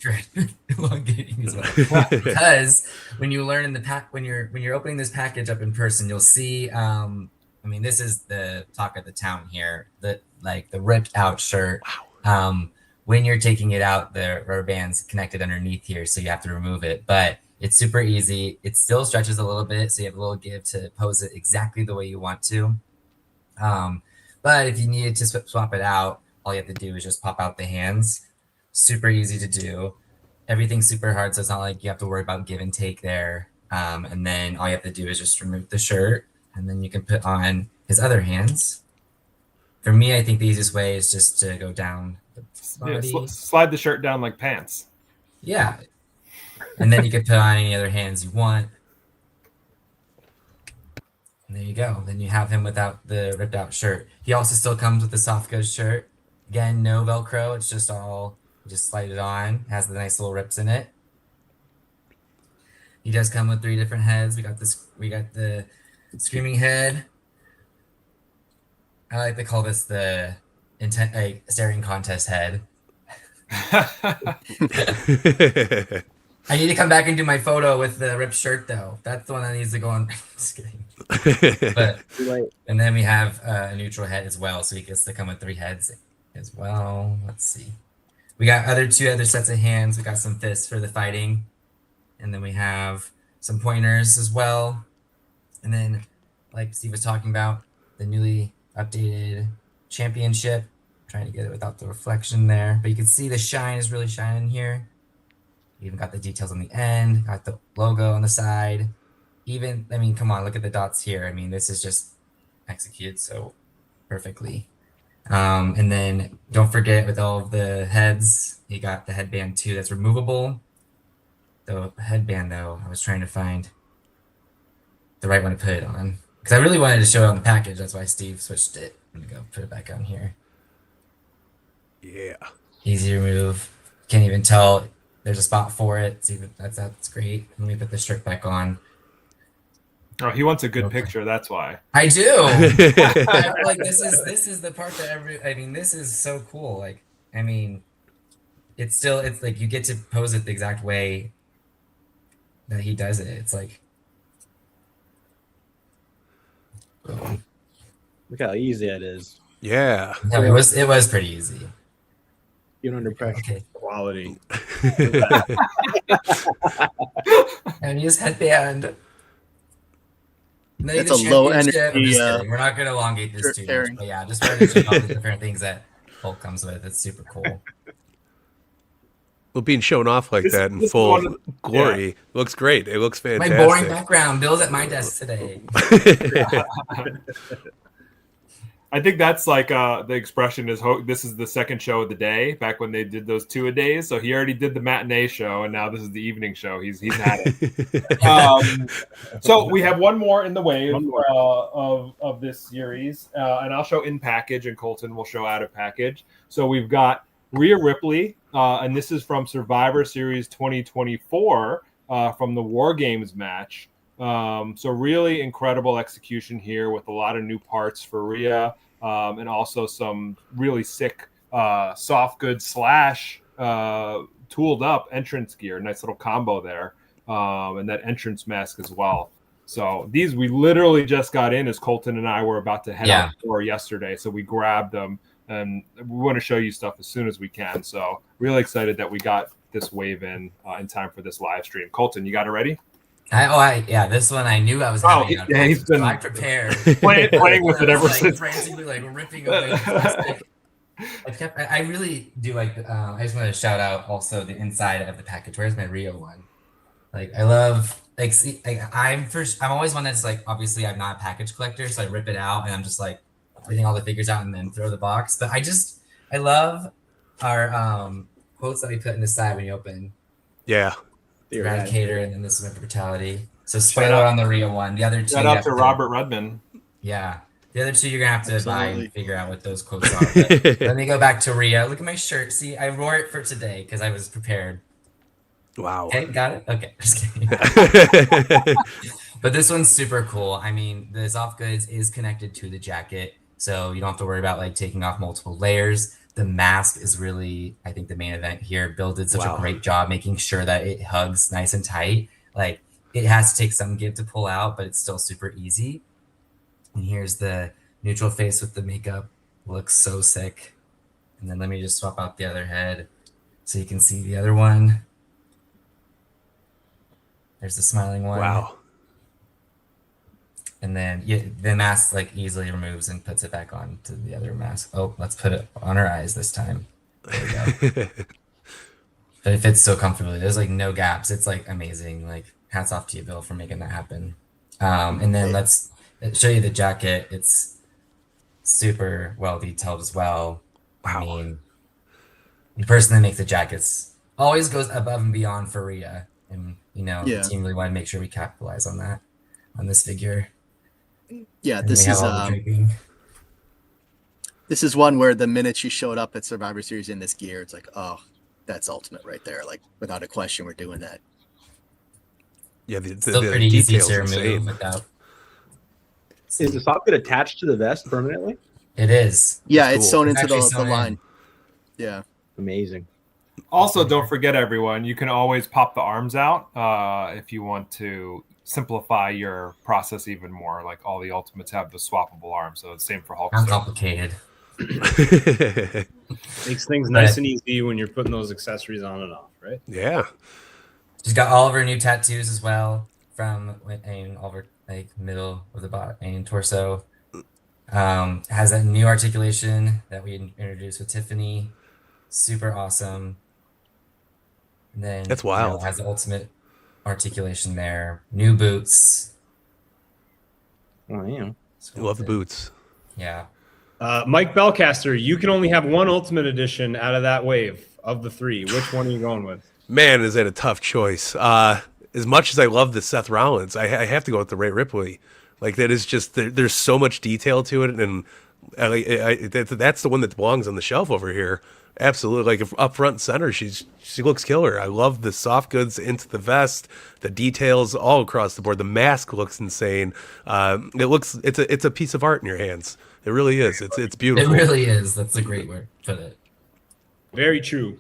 for elongating as well. Because when you learn in the pack, when you're opening this package up in person, you'll see. I mean, this is the talk of the town here. The ripped out shirt. Wow. When you're taking it out, the rubber band's connected underneath here, so you have to remove it. But it's super easy. It still stretches a little bit, so you have a little give to pose it exactly the way you want to. But if you needed to swap it out, all you have to do is just pop out the hands. Super easy to do. Everything's super hard, so it's not like you have to worry about give and take there. And then all you have to do is just remove the shirt, and then you can put on his other hands. For me, I think the easiest way is just to go down the body. Yeah, slide the shirt down like pants. Yeah. And then you can put on any other hands you want. And there you go. Then you have him without the ripped out shirt. He also still comes with the soft goods shirt. Again, no Velcro. It's just just slide it on. Has the nice little rips in it. He does come with 3 different heads. We got the screaming head. I like to call this the staring contest head. I need to come back and do my photo with the ripped shirt, though. That's the one that needs to go on. Just kidding. But, and then we have a neutral head as well, so he gets to come with 3 heads as well. Let's see. We got two other sets of hands. We got some fists for the fighting. And then we have some pointers as well. And then, like Steve was talking about, the newly updated championship. I'm trying to get it without the reflection there. But you can see the shine is really shining here. You even got the details on the end. Got the logo on the side. Even, I mean, come on, look at the dots here. I mean, this is just executed so perfectly. And then don't forget with all of the heads, you got the headband too that's removable. The headband though, I was trying to find the right one to put it on. Because I really wanted to show it on the package, that's why Steve switched it. I'm gonna go put it back on here. Yeah. Easy to remove. Can't even tell there's a spot for it. See, that's great. Let me put the strip back on. Oh, he wants a good picture. That's why. I do. I feel like this is the part that this is so cool. Like, I mean, it's like you get to pose it the exact way that he does it. It's like, Look how easy it is. Yeah. no, it was pretty easy. Even under pressure. Okay. Quality. And use headband. That's a low energy. We're not going to elongate this too much, but yeah, just wanted to check out the different things that Hulk comes with. It's super cool. Well, being shown off like that in full glory looks great. It looks fantastic. My boring background. Bill's at my desk today. I think that's like the expression is this is the second show of the day, back when they did those 2-a-days. So he already did the matinee show, and now this is the evening show. He's had it. So we have one more in the wave of this series, and I'll show in package, and Colton will show out of package. So we've got Rhea Ripley, and this is from Survivor Series 2024 from the War Games match. So really incredible execution here with a lot of new parts for Rhea, and also some really sick soft goods / tooled up entrance gear. Nice little combo there, and that entrance mask as well. So these we literally just got in as Colton and I were about to head out the door yesterday. So we grabbed them, and we want to show you stuff as soon as we can. So really excited that we got this wave in time for this live stream. Colton, you got it ready? This one I knew I was having. He's been I prepared. playing with it ever since. Frantically ripping away the plastic. I really do like. I just want to shout out also the inside of the package. Where's my Rio one? Like I love. I'm always one that's like, obviously I'm not a package collector, so I rip it out and I'm just like getting all the figures out and then throw the box. But I love our quotes that we put in the side when you open. Yeah. The Eradicator, and then this is Brutality. So spoiler on the Rio one. The other two. Shout out to Robert Redman. Yeah. The other two you're going to have to buy and figure out what those quotes are. But let me go back to Rhea. Look at my shirt. See, I wore it for today because I was prepared. Wow. Okay, got it? Okay, just kidding. But this one's super cool. I mean, the soft goods is connected to the jacket, so you don't have to worry about like taking off multiple layers. The mask is really, I think, the main event here. Bill did such a great job making sure that it hugs nice and tight. Like, it has to take some give to pull out, but it's still super easy. And here's the neutral face with the makeup. Looks so sick. And then let me just swap out the other head so you can see the other one. There's the smiling one. Wow. And then the mask like easily removes and puts it back on to the other mask. Oh, let's put it on her eyes this time. There we go. But it fits so comfortably. There's like no gaps. It's like amazing. Like hats off to you, Bill, for making that happen. And then let's show you the jacket. It's super well detailed as well. Wow. I mean, the person that makes the jackets always goes above and beyond for Rhea. And, the team really wanted to make sure we capitalize on that, on this figure. Yeah, this is one where the minute she showed up at Survivor Series in this gear, it's like, oh, that's ultimate right there. Like, without a question, we're doing that. Yeah, the pretty easy to remove without. Is the socket attached to the vest permanently? It is. Yeah, it's sewn into the line. Yeah. Amazing. Also, don't forget, everyone, you can always pop the arms out if you want to simplify your process even more. Like all the Ultimates have the swappable arms, so it's same for Hulk. Sounds complicated. Makes things nice and easy when you're putting those accessories on and off, right? Yeah. She's got all of her new tattoos as well from all of her middle of the body and torso. Has that new articulation that we introduced with Tiffany. Super awesome. And then That's wild. Has the ultimate articulation there. New boots. Oh, yeah. I love the boots. Yeah. Mike Belcaster, you can only have one Ultimate Edition out of that wave of the 3. Which one are you going with? Man, is that a tough choice. As much as I love the Seth Rollins, I have to go with the Rhea Ripley. Like, that is just, there's so much detail to it, and that's the one that belongs on the shelf over here. Absolutely. Like, up front and center, she looks killer. I love the soft goods into the vest, the details all across the board. The mask looks insane. It's a piece of art in your hands. It really is. It's beautiful. It really is. That's a great word to put it. Very true.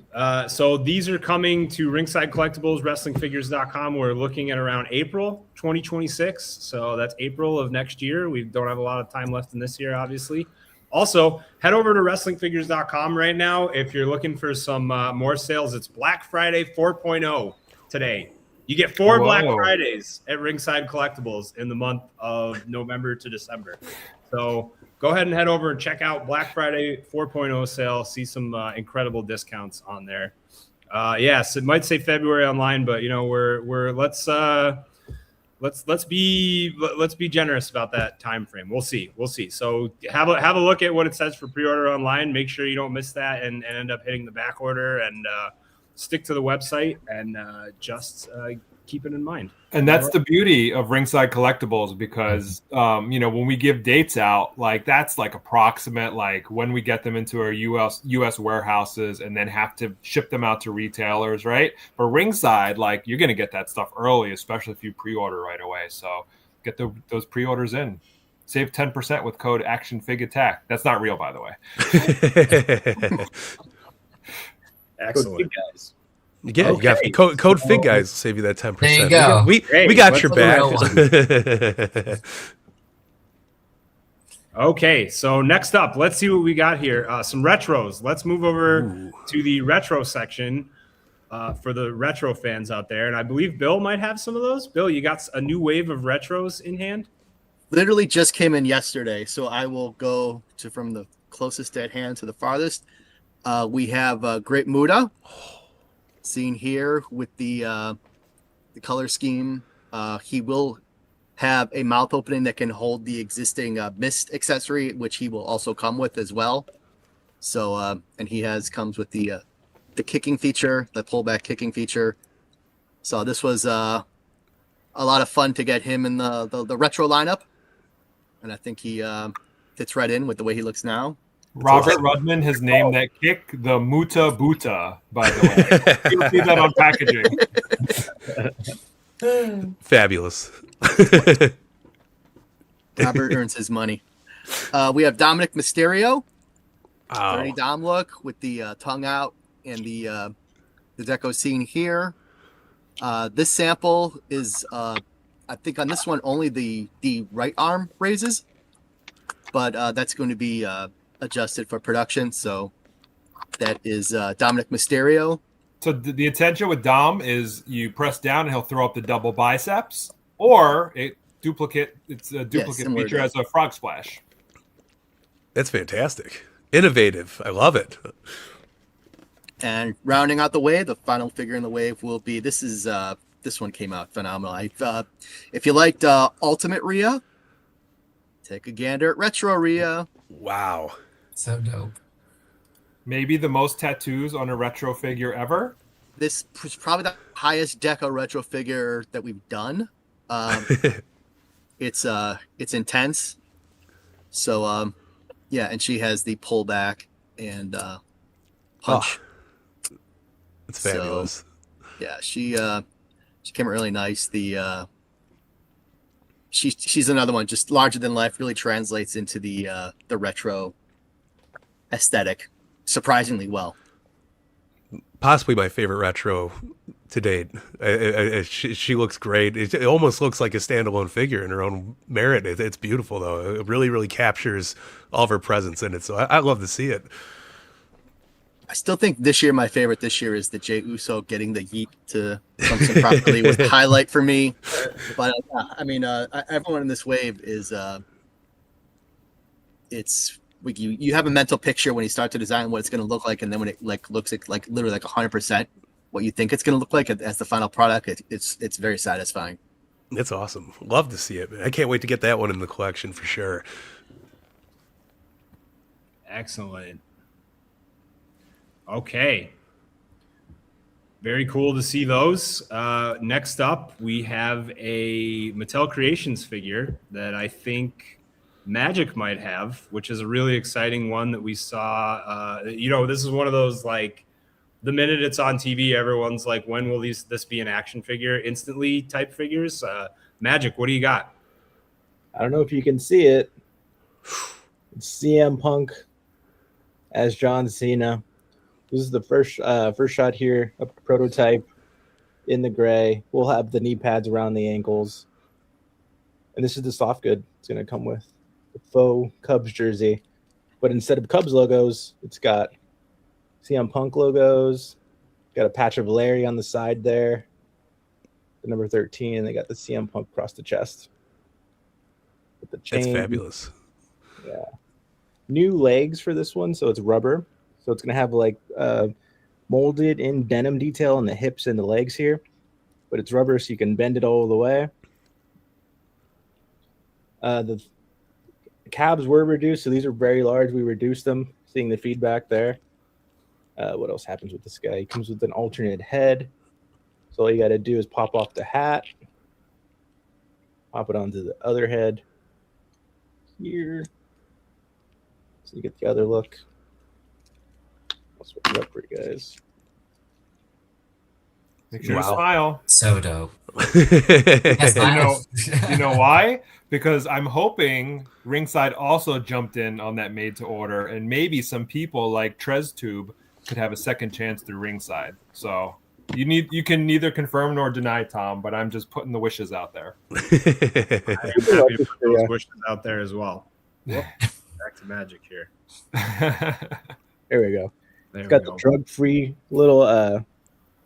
So these are coming to Ringside Collectibles, WrestlingFigures.com. We're looking at around April 2026. So that's April of next year. We don't have a lot of time left in this year, obviously. Also, head over to WrestlingFigures.com right now. If you're looking for some more sales, it's Black Friday 4.0 today. You get 4 Black Fridays at Ringside Collectibles in the month of November to December. So go ahead and head over and check out Black Friday 4.0 sale. See some incredible discounts on there. Yes, it might say February online, but let's be generous about that time frame. We'll see. So have a look at what it says for pre-order online. Make sure you don't miss that and end up hitting the back order, and stick to the website and just keep it in mind. And that's the beauty of Ringside Collectibles, because when we give dates out, like that's like approximate, like when we get them into our US warehouses and then have to ship them out to retailers, right? For Ringside, like you're going to get that stuff early, especially if you pre-order right away. So get those pre-orders in. Save 10% with code ActionFigAttack. That's not real, by the way. Excellent. Guys. Yeah, you got code Fig Guys will save you that 10%. There you go. We got your back. Okay, so next up, let's see what we got here. Some retros. Let's move over to the retro section for the retro fans out there. And I believe Bill might have some of those. Bill, you got a new wave of retros in hand? Literally just came in yesterday, so I will go from the closest at hand to the farthest. We have Great Muta, seen here with the color scheme. He will have a mouth opening that can hold the existing mist accessory, which he will also come with as well. So, and he comes with the kicking feature, the pullback kicking feature. So this was a lot of fun to get him in the retro lineup, and I think he fits right in with the way he looks now. Robert Rudman has named that kick the Muta Buta, by the way. You'll see that on packaging. Fabulous. Robert earns his money. We have Dominic Mysterio. Wow. Dirty Dom look with the tongue out and the deco scene here. This sample is, I think on this one, only the right arm raises, but that's going to be adjusted for production. So that is Dominic Mysterio. So the intention with Dom is you press down and he'll throw up the double biceps, or it's a duplicate feature as a frog splash. That's fantastic. Innovative. I love it. And rounding out the wave, the final figure in the wave will be this one came out phenomenal. If you liked Ultimate Rhea, take a gander at Retro Rhea. Wow. So dope. Maybe the most tattoos on a retro figure ever. This was probably the highest deco retro figure that we've done. It's intense. So yeah, and she has the pullback and punch. Oh, it's fabulous. So, yeah, she came out really nice. She's another one, just larger than life, really translates into the retro aesthetic surprisingly well. Possibly my favorite retro to date. She looks great. It almost looks like a standalone figure in her own merit. It's beautiful, though. It really, really captures all of her presence in it. So I love to see it. I still think my favorite this year is the Jey Uso getting the yeet to function properly was the highlight for me. But I mean, everyone in this wave is it's like you have a mental picture when you start to design what it's going to look like, and then when it looks like literally 100% what you think it's going to look like as the final product, it's very satisfying. It's awesome. Love to see it, man. I can't wait to get that one in the collection for sure. Excellent. Okay. Very cool to see those. Next up, we have a Mattel Creations figure that I think Magic might have, which is a really exciting one that we saw. This is one of those, like, the minute it's on TV, everyone's like, when will this be an action figure instantly type figures? Magic, what do you got? I don't know if you can see it. It's CM Punk as John Cena. This is the first shot here, a prototype in the gray. We'll have the knee pads around the ankles. And this is the soft good it's going to come with. The faux Cubs jersey. But instead of Cubs logos, it's got CM Punk logos. Got a patch of Larry on the side there. The number 13. They got the CM Punk across the chest. With the chain. That's fabulous. Yeah. New legs for this one, so it's rubber. So it's going to have like molded in denim detail on the hips and the legs here. But it's rubber, so you can bend it all the way. The cabs were reduced, so these are very large. We reduced them, seeing the feedback there. What else happens with this guy? He comes with an alternate head. So all you got to do is pop off the hat. Pop it onto the other head here. So you get the other look. I'll switch it up for you guys. Make sure to smile. So dope. You know why? Because I'm hoping Ringside also jumped in on that made to order, and maybe some people like TrezTube could have a second chance through Ringside. So you can neither confirm nor deny, Tom, but I'm just putting the wishes out there. I'm happy to put those wishes out there as well. Back to Magic here. There we go. It's got the drug-free little, I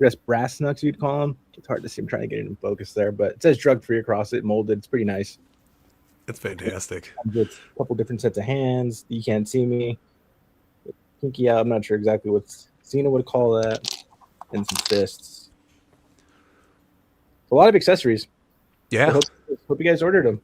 guess, brass nuts you'd call them. It's hard to see. I'm trying to get it in focus there, but it says drug-free across it, molded. It's pretty nice. It's fantastic. With a couple different sets of hands. You can't see me. Pinky out. I'm not sure exactly what Cena would call that. And some fists. A lot of accessories. Yeah. Hope you guys ordered them.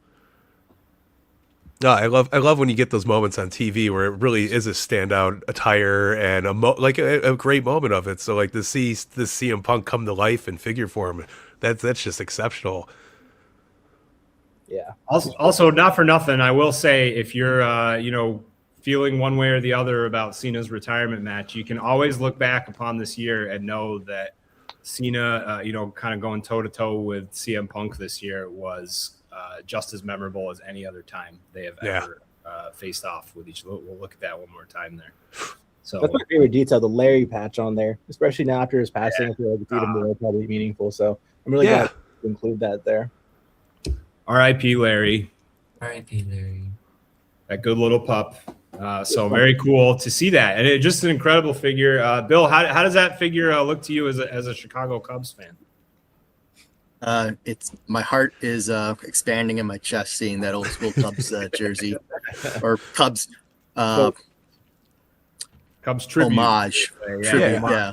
No, I love when you get those moments on TV where it really is a standout attire and a great moment of it. So like to see this CM Punk come to life in figure form, that's just exceptional. Yeah. Also, not for nothing, I will say if you're feeling one way or the other about Cena's retirement match, you can always look back upon this year and know that Cena, kind of going toe to toe with CM Punk this year was just as memorable as any other time they have ever faced off with each other. We'll look at that one more time there. So that's my favorite detail, the Larry patch on there, especially now after his passing. I feel like it's even more probably meaningful. So I'm really glad to include that there. R.I.P. Larry. R.I.P. Larry. That good little pup. So very cool to see that, and just an incredible figure. Bill, how does that figure look to you as a Chicago Cubs fan? It's my heart is expanding in my chest seeing that old school Cubs jersey or Cubs tribute homage. Yeah.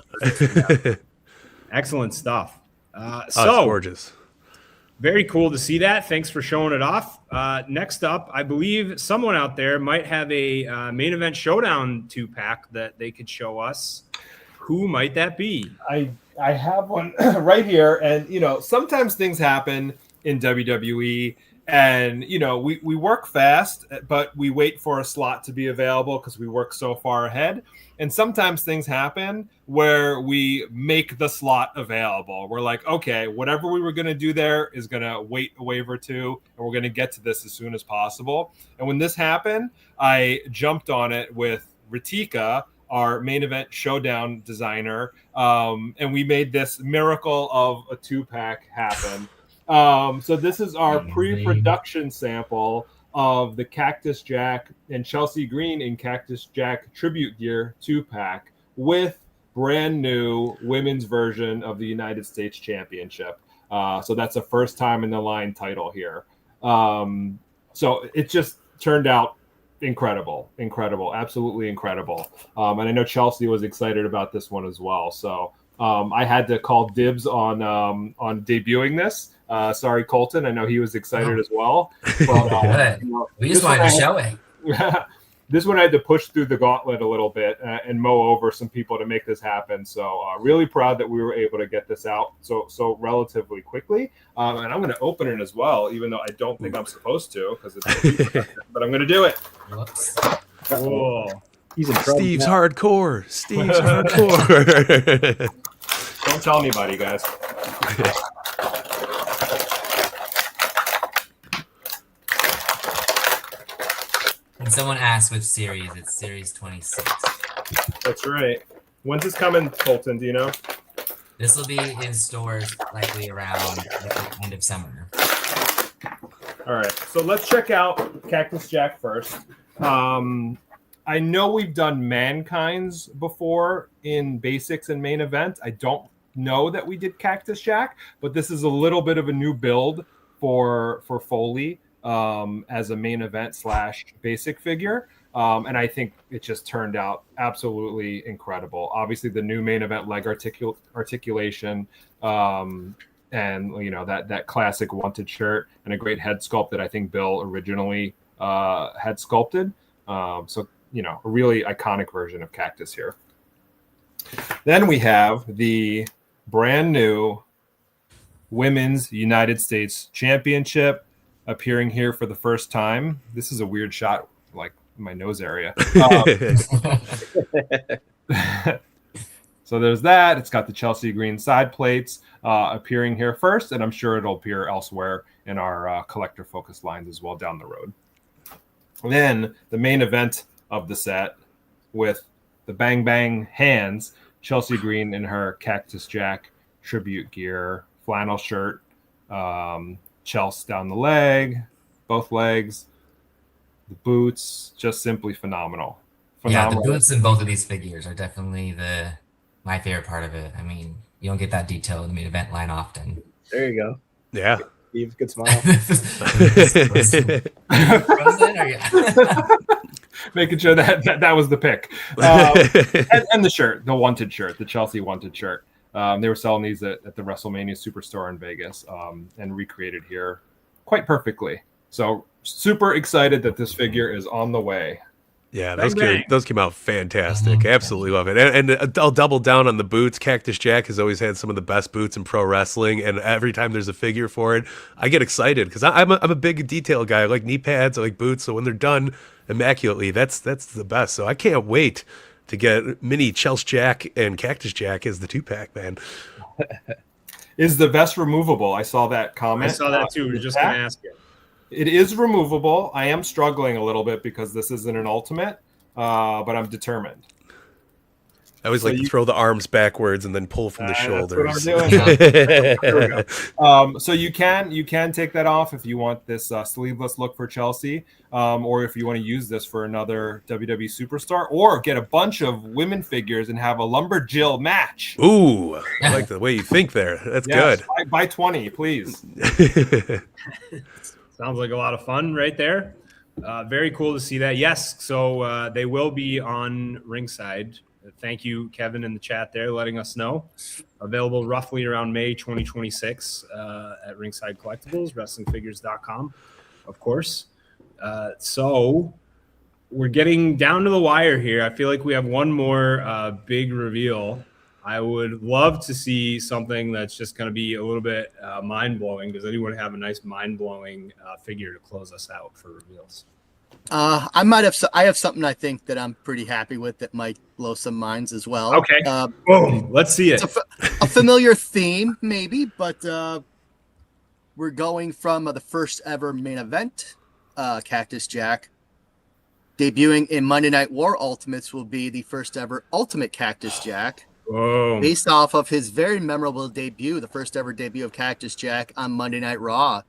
Excellent stuff. It's gorgeous. Very cool to see that. Thanks for showing it off. Next up, I believe someone out there might have a main event showdown 2-pack that they could show us. Who might that be? I have one right here, and sometimes things happen in WWE, and we work fast, but we wait for a slot to be available because we work so far ahead. And sometimes things happen where we make the slot available. We're like, okay, whatever we were going to do there is going to wait a wave or two, and we're going to get to this as soon as possible. And when this happened, I jumped on it with Ritika our main event showdown designer, and we made this miracle of a 2-pack happen. So this is our pre-production sample of the Cactus Jack and Chelsea Green in Cactus Jack tribute gear 2-pack with brand new women's version of the United States Championship. So that's a first time in the line title here. So it just turned out incredible, absolutely incredible. And I know Chelsea was excited about this one as well. So I had to call dibs on debuting this. Sorry, Colton. I know he was excited as well. But, we just wanted to show it. This one I had to push through the gauntlet a little bit and mow over some people to make this happen. So really proud that we were able to get this out so relatively quickly. And I'm going to open it as well, even though I don't think I'm supposed to because it's but I'm going to do it. Whoops. Cool. He's in trouble. Steve's hardcore. Steve's hardcore. Don't tell anybody, guys. And someone asked which series. It's series 26. That's right. When's this coming, Colton? Do you know? This will be in stores likely around the end of summer. All right. So let's check out Cactus Jack first. I know we've done Mankind's before in basics and main event. I don't know that we did Cactus Jack, but this is a little bit of a new build for Foley as a main event / basic figure. And I think it just turned out absolutely incredible. Obviously, the new main event leg articulation, and that classic wanted shirt and a great head sculpt that I think Bill originally had sculpted. So a really iconic version of Cactus here. Then we have the brand new Women's United States Championship appearing here for the first time. This is a weird shot, like my nose area. So there's that. It's got the Chelsea Green side plates appearing here first, and I'm sure it'll appear elsewhere in our collector focus lines as well down the road. Then the main event of the set with the Bang Bang hands, Chelsea Green in her Cactus Jack tribute gear, flannel shirt, Chelsea down the leg, both legs, the boots, just simply phenomenal. Yeah, the boots in both of these figures are definitely my favorite part of it. I mean, you don't get that detail in the main event line often. There you go. Yeah. Steve, good smile. Frozen or yeah? Making sure that was the pick. And the shirt, the wanted shirt, the Chelsea wanted shirt. They were selling these at the WrestleMania Superstore in Vegas and recreated here quite perfectly. So super excited that this figure is on the way. Yeah, those came out fantastic. Absolutely love it. And I'll double down on the boots. Cactus Jack has always had some of the best boots in pro wrestling, and every time there's a figure for it, I get excited because I'm a big detail guy. I like knee pads, I like boots, so when they're done immaculately, that's the best. So I can't wait to get mini Chelsea Jack and Cactus Jack as the 2-pack, man. Is the vest removable? I saw that comment. I saw that too. We're just going to ask you. It is removable. I am struggling a little bit because this isn't an ultimate, but I'm determined. I always like to throw the arms backwards and then pull from the shoulders. That's what I'm doing. So you can take that off if you want this sleeveless look for Chelsea, or if you want to use this for another WWE superstar, or get a bunch of women figures and have a Lumberjill match. Ooh, I like the way you think there. That's good. Buy 20, please. Sounds like a lot of fun right there. Very cool to see that. Yes, so they will be on Ringside. Thank you, Kevin, in the chat there, letting us know. Available roughly around May 2026 at Ringside Collectibles, WrestlingFigures.com, of course. So we're getting down to the wire here. I feel like we have one more big reveal. I would love to see something that's just going to be a little bit mind-blowing. Does anyone have a nice mind-blowing figure to close us out for reveals? I have something I think that I'm pretty happy with that might blow some minds as well. Okay. Boom. Let's see it. It's a familiar theme, maybe, but we're going from the first ever main event, Cactus Jack, debuting in Monday Night War Ultimates will be the first ever Ultimate Cactus Jack. Whoa. Based off of his very memorable debut, the first ever debut of Cactus Jack on Monday Night Raw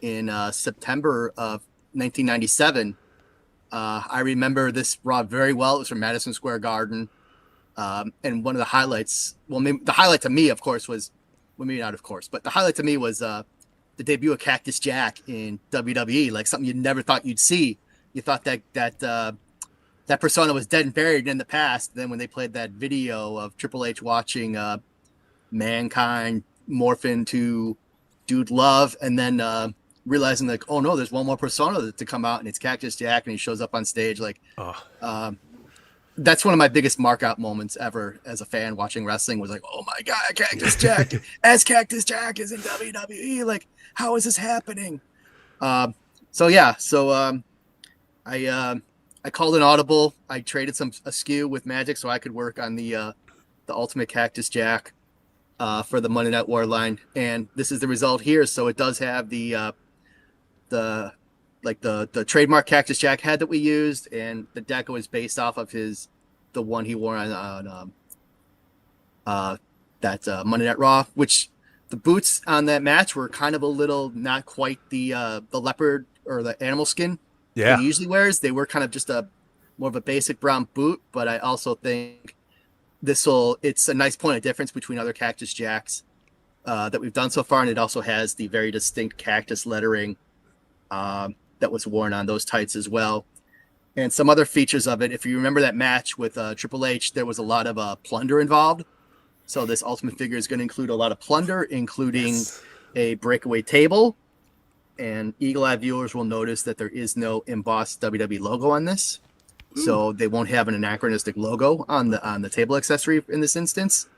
in September of 1997. I remember this Raw very well. It was from Madison Square Garden. And one of the highlights, well, maybe the highlight to me, of course, was, well, maybe not of course, but the highlight to me was the debut of Cactus Jack in WWE, like something you never thought you'd see. You thought that persona was dead and buried in the past. Then when they played that video of Triple H watching Mankind morph into Dude Love, and then realizing like, oh no, there's one more persona to come out, and it's Cactus Jack, and he shows up on stage. Like, that's one of my biggest mark-out moments ever as a fan watching wrestling. Was like, oh my god, Cactus Jack as Cactus Jack is in WWE. Like, how is this happening? I called an audible. I traded a SKU with Magic so I could work on the Ultimate Cactus Jack for the Monday Night War line, and this is the result here. So it does have the trademark Cactus Jack head that we used, and the deco is based off of the one he wore on that Monday Night Raw. Which the boots on that match were kind of a little not quite the leopard or the animal skin he usually wears. They were kind of just more of a basic brown boot, but I also think it's a nice point of difference between other Cactus Jacks that we've done so far, and it also has the very distinct cactus lettering that was worn on those tights as well. And some other features of it, if you remember that match with Triple H, there was a lot of plunder involved. So this Ultimate figure is going to include a lot of plunder, including a breakaway table. And eagle-eye viewers will notice that there is no embossed WWE logo on this. So they won't have an anachronistic logo on the table accessory in this instance.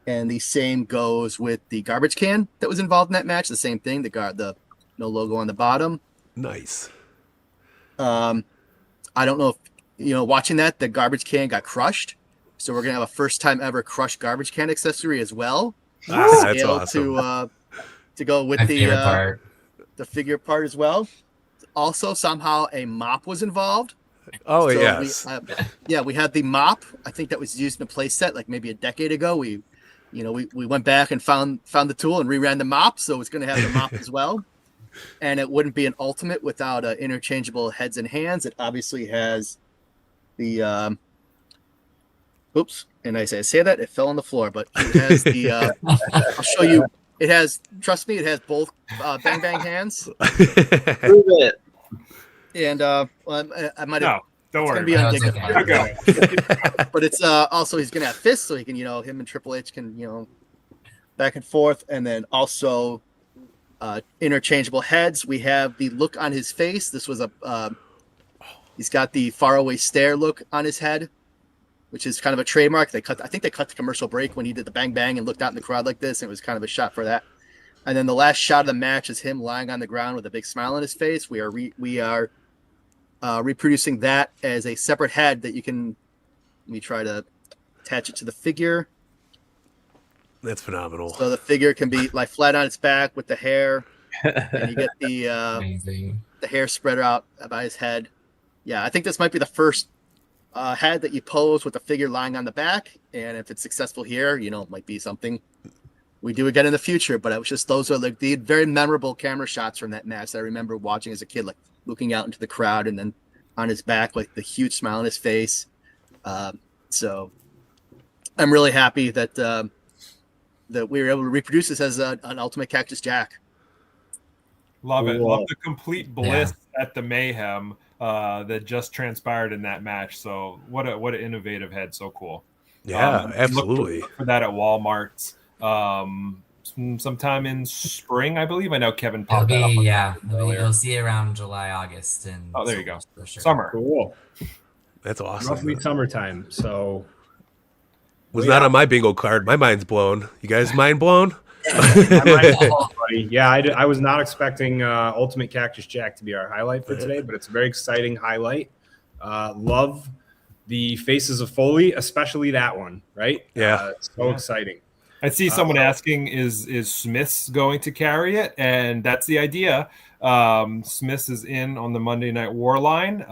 And the same goes with the garbage can that was involved in that match. The same thing, the no logo on the bottom. Nice. I don't know if, watching that, the garbage can got crushed. So we're going to have a first time ever crushed garbage can accessory as well. That's awesome. To go with the figure part as well. Also, somehow a mop was involved. Oh, so yes. We had the mop. I think that was used in a play set like maybe a decade ago. We went back and found the tool and reran the mop. So it's going to have the mop as well. And it wouldn't be an Ultimate without interchangeable heads and hands. It obviously has the and I say that it fell on the floor, but it has the I'll show you. It has, trust me, it has both bang bang hands. Prove it. And I might have. No, don't worry. Be Okay. But it's also he's gonna have fists, so he can, him and Triple H can, back and forth, and then also interchangeable heads. We have the look on his face. This was he's got the faraway stare look on his head, which is kind of a trademark. I think they cut the commercial break when he did the bang bang and looked out in the crowd like this. And it was kind of a shot for that. And then the last shot of the match is him lying on the ground with a big smile on his face. We are reproducing that as a separate head that you can. Let me try to attach it to the figure. That's phenomenal. So the figure can be like flat on its back with the hair, and you get the hair spread out by his head. Yeah, I think this might be the first head that you pose with the figure lying on the back, and if it's successful here, it might be something we do again in the future. But it was just, those are like the very memorable camera shots from that match that I remember watching as a kid, like looking out into the crowd and then on his back, like the huge smile on his face. So I'm really happy that that we were able to reproduce this as an Ultimate Cactus Jack. Love it. Love the complete bliss at the mayhem that just transpired in that match. So what an innovative head. So cool. Yeah, absolutely. Look for that at Walmart's sometime in spring, I believe. I know Kevin popped that up. You'll see it around July, August, and there you go. For sure. Summer. Cool. That's awesome. Roughly summertime. So was not on my bingo card. My mind's blown. You guys mind blown? Yeah, I was not expecting Ultimate Cactus Jack to be our highlight for today, but it's a very exciting highlight. Love the Faces of Foley, especially that one, right? Yeah. So exciting. I see someone asking, is Smith's going to carry it? And that's the idea. Smith's is in on the Monday Night War line.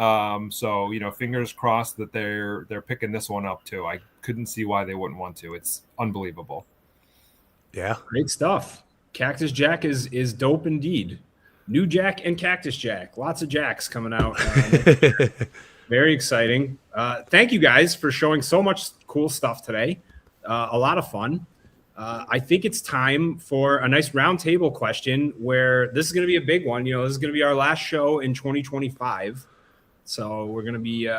So, fingers crossed that they're picking this one up too. I couldn't see why they wouldn't want to. It's unbelievable. Yeah. Great stuff. Cactus Jack is dope indeed. New Jack and Cactus Jack. Lots of Jacks coming out. Very exciting. Thank you guys for showing so much cool stuff today. A lot of fun. I think it's time for a nice roundtable question where this is going to be a big one. This is going to be our last show in 2025. So we're going to be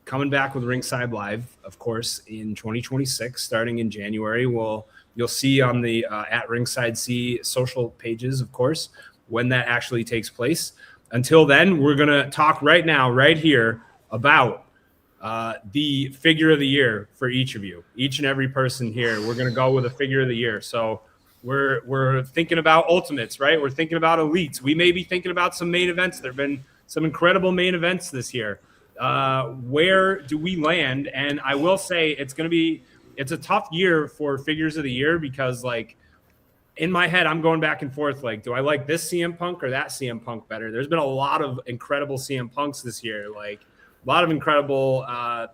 coming back with Ringside Live, of course, in 2026, starting in January. You'll see on the at Ringside C social pages, of course, when that actually takes place. Until then, we're going to talk right now, right here, about the figure of the year for each of you, each and every person here. We're going to go with a figure of the year. So we're thinking about ultimates, right? We're thinking about elites. We may be thinking about some main events. There have been some incredible main events this year. Where do we land? And I will say it's a tough year for figures of the year because, like, in my head, I'm going back and forth. Like, do I like this CM Punk or that CM Punk better? There's been a lot of incredible CM Punks this year. Like, a lot of incredible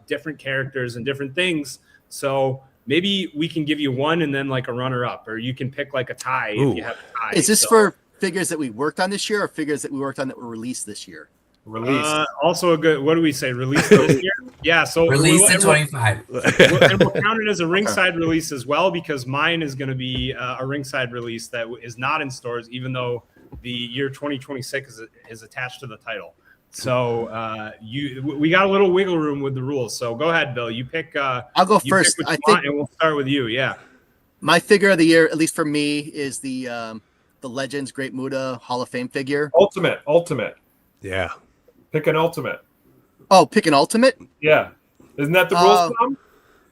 different characters and different things. So maybe we can give you one and then like a runner-up, or you can pick like a tie if you have a tie. Is this for figures that we worked on this year or figures that we worked on that were released this year? Released. Also a good, what do we say? Released this year? Yeah. So released in 25. And we'll count it as a Ringside release as well, because mine is going to be a Ringside release that is not in stores, even though the year 2026 is attached to the title. So we got a little wiggle room with the rules. So go ahead, Bill. You pick. I'll go first. I think, and we'll start with you. Yeah. My figure of the year, at least for me, is the Legends Great Muta Hall of Fame figure. Ultimate. Yeah. Pick an ultimate. Oh, pick an ultimate? Yeah. Isn't that the rules, Tom?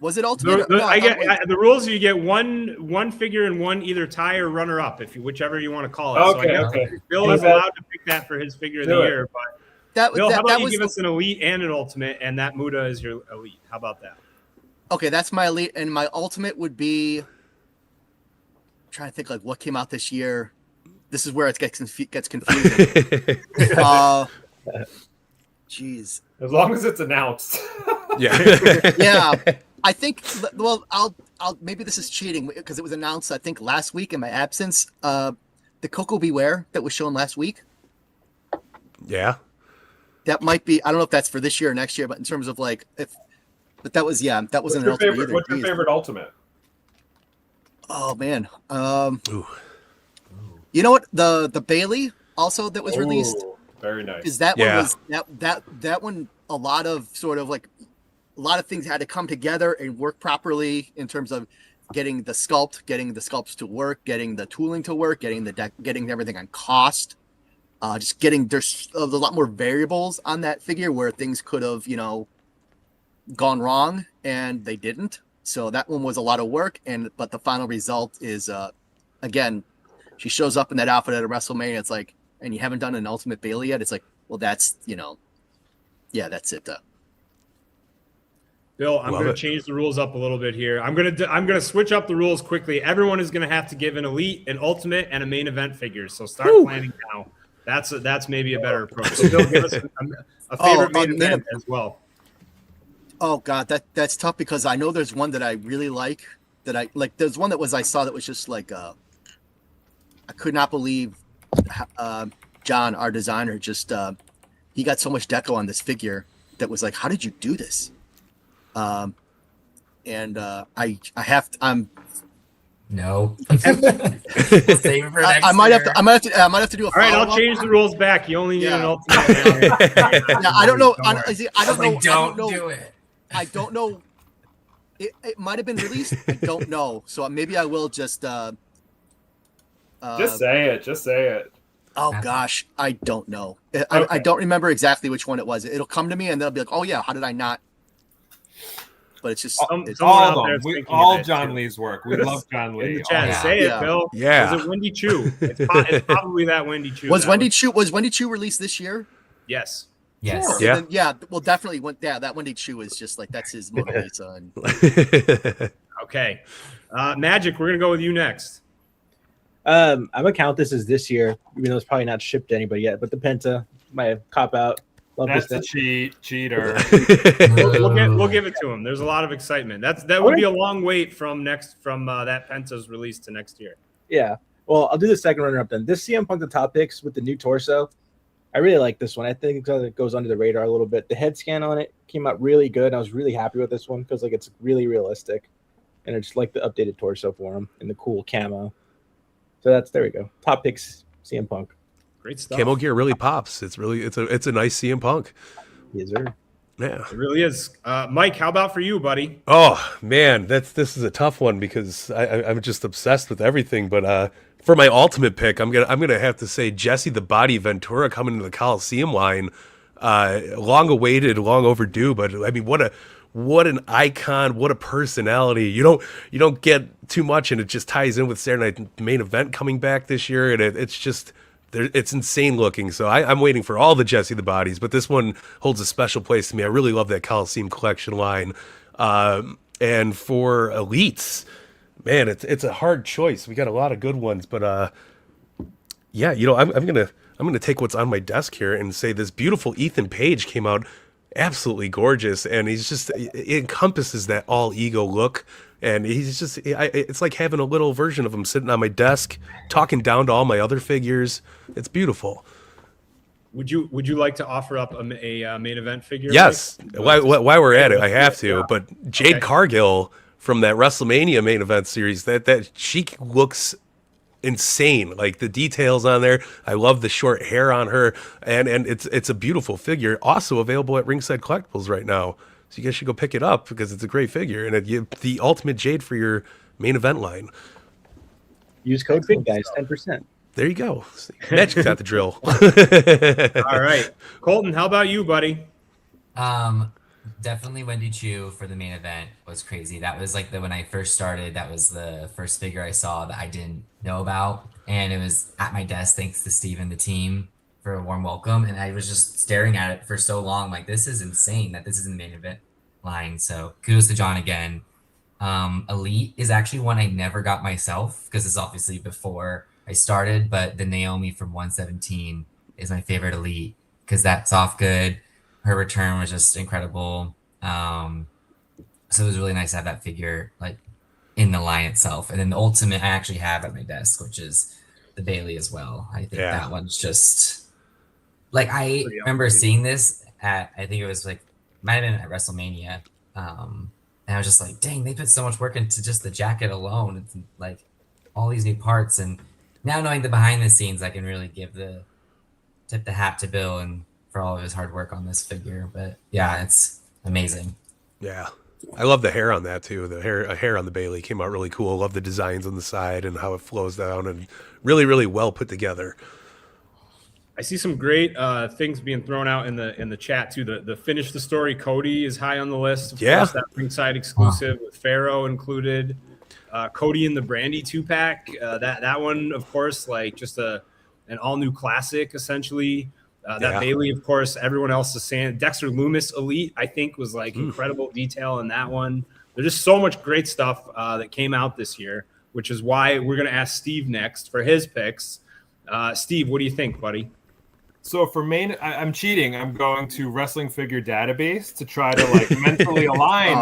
Was it ultimate? The rules. You get one figure and one either tie or runner up, whichever you want to call it. Okay. So I guess Bill is allowed to pick that for his figure of the year, but. Bill, how about you give us an elite and an ultimate, and that Muta is your elite? How about that? Okay, that's my elite, and my ultimate would be. I'm trying to think like what came out this year. This is where it gets confusing. Jeez. As long as it's announced. Yeah. Yeah. I think. Well, I'll maybe this is cheating because it was announced I think last week in my absence. The Coco Beware that was shown last week. Yeah. That might be. I don't know if that's for this year or next year, but in terms of like, but that was that wasn't an ultimate either. What's your favorite ultimate? Oh man, you know what? The Bailey also that was released. Very nice. Is that one was that one? A lot of things had to come together and work properly in terms of getting the sculpts to work, getting the tooling to work, getting the deck, getting everything on cost. There's a lot more variables on that figure where things could have, gone wrong and they didn't. So that one was a lot of work. But the final result is, again, she shows up in that outfit at a WrestleMania. It's like, and you haven't done an Ultimate Bailey yet. It's like, well, that's, that's it. Bill, I'm going to change the rules up a little bit here. I'm going to switch up the rules quickly. Everyone is going to have to give an elite, an ultimate, and a main event figure. So start planning now. That's maybe a better approach. So Bill, give us a favorite main event as well. Oh God, that's tough because I know there's one that I really like. There's one that I saw that was just like I could not believe John, our designer, just he got so much deco on this figure that was like, how did you do this? I'm No. We'll save it for next I might have to do a. All right, I'll change the rules back. You only need an ultimate. I don't know. I don't know. Do it. I don't know. It might have been released. I don't know. So maybe I will just. Just say it. Just say it. Oh gosh, I don't know. I don't remember exactly which one it was. It'll come to me and they'll be like, "Oh yeah, how did I not?" But it's just all John Lee's work. We love John Lee. In the chat, say it, Bill. Yeah. Was it Wendy Chu? It's probably that Wendy Chu. Was Wendy Chu released this year? Yes. Yes. Cool. Yeah. Then, well, definitely. That Wendy Chu is just like that's his Mona Lisa. Okay. Magic, we're gonna go with you next. I'm gonna count this as this year, even though it's probably not shipped to anybody yet. But the Penta, my cop out. Love That's this a thing. cheater. We'll give it to him. There's a lot of excitement. That would be a long wait from that Penta's release to next year. Yeah. Well, I'll do the second runner up then. This CM Punk the top picks with the new torso. I really like this one. I think it goes under the radar a little bit. The head scan on it came out really good. I was really happy with this one because it's really realistic, and I just like the updated torso for him and the cool camo. So there we go. Top picks CM Punk. Great stuff. Camo gear really pops. It's a nice CM Punk. Yes, sir. Yeah, it really is. Mike, how about for you, buddy? Oh man, this is a tough one because I'm just obsessed with everything. But for my ultimate pick, I'm gonna have to say Jesse the Body Ventura coming into the Coliseum line. Long awaited, long overdue. But I mean, what an icon, what a personality. You don't get too much, and it just ties in with Saturday Night Main Event coming back this year, and it's insane looking. So I'm waiting for all the Jesse the Bodies, but this one holds a special place to me. I really love that Coliseum collection line. And for elites, man, it's a hard choice. We got a lot of good ones, but yeah, I'm gonna take what's on my desk here and say this beautiful Ethan Page came out absolutely gorgeous, and it encompasses that all ego look. And it's like having a little version of him sitting on my desk, talking down to all my other figures. It's beautiful. Would you like to offer up a main event figure? Yes. While we're at it, I have to. Yeah. But Jade Cargill from that WrestleMania main event series, that she looks insane. Like the details on there. I love the short hair on her, and it's a beautiful figure. Also available at Ringside Collectibles right now. So you guys should go pick it up because it's a great figure, and the ultimate Jade for your main event line. Use code FIG guys, 10%. There you go. Magic's got the drill. All right, Colton, how about you, buddy? Definitely Wendy Chu for the main event was crazy. That was when I first started. That was the first figure I saw that I didn't know about, and it was at my desk thanks to Steve and the team for a warm welcome, and I was just staring at it for so long, like this is insane that this is in the main event line. So kudos to John again. Elite is actually one I never got myself because it's obviously before I started, but the Naomi from 117 is my favorite Elite because that's off good. Her return was just incredible. So it was really nice to have that figure in the line itself. And then the ultimate I actually have at my desk, which is the Bailey as well. I think that one's just I remember seeing this at, I think it was might have been at WrestleMania. And I was just like, dang, they put so much work into just the jacket alone. It's all these new parts. And now knowing the behind the scenes, I can really tip the hat to Bill and for all of his hard work on this figure. But yeah, it's amazing. Yeah. I love the hair on that too. The hair on the Bailey came out really cool. I love the designs on the side and how it flows down, and really, really well put together. I see some great things being thrown out in the chat too. The Finish the Story Cody is high on the list. Of course, that Ringside exclusive with Pharaoh included. Cody and the Brandy 2-pack. That one, of course, just an all new classic essentially. That Bailey, of course, everyone else is saying. Dexter Loomis Elite, I think, was incredible detail in that one. There's just so much great stuff that came out this year, which is why we're going to ask Steve next for his picks. Steve, what do you think, buddy? So for main, I'm cheating. I'm going to Wrestling Figure Database to try to mentally align.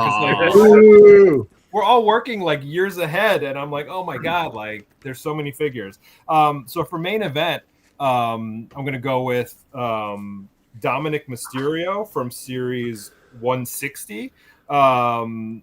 We're all working years ahead, and I'm oh my god, there's so many figures. So for main event, I'm going to go with Dominic Mysterio from Series 160. Dom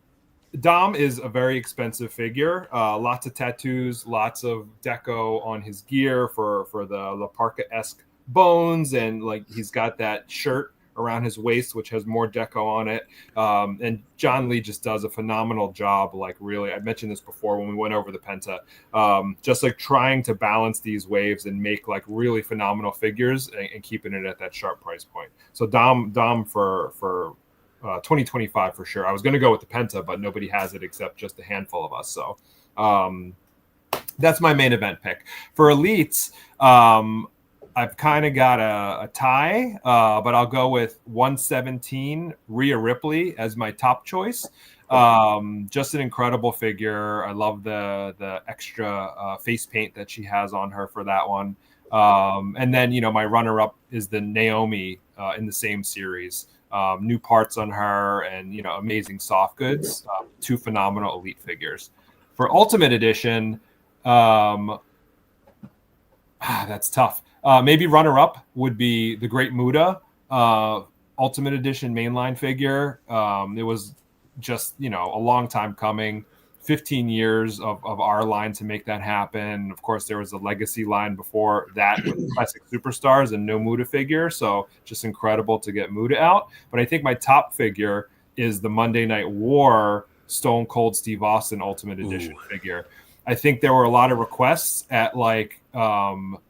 is a very expensive figure. Lots of tattoos, lots of deco on his gear for the La Parka-esque bones, and he's got that shirt around his waist which has more deco on it, and John Lee just does a phenomenal job. Really, I mentioned this before when we went over the Penta, just trying to balance these waves and make really phenomenal figures and keeping it at that sharp price point. So Dom for 2025 for sure. I was going to go with the Penta, but nobody has it except just a handful of us, so that's my main event pick. For elites, I've kind of got a tie, but I'll go with 117 Rhea Ripley as my top choice. Just an incredible figure. I love the extra face paint that she has on her for that one. And then, my runner-up is the Naomi in the same series. New parts on her and, amazing soft goods. Two phenomenal elite figures. For Ultimate Edition, that's tough. Maybe runner-up would be the Great Muta Ultimate Edition mainline figure. It was just, a long time coming. 15 years of our line to make that happen. Of course, there was a legacy line before that with classic superstars and no Muta figure. So just incredible to get Muta out. But I think my top figure is the Monday Night War Stone Cold Steve Austin Ultimate Edition figure. I think there were a lot of requests at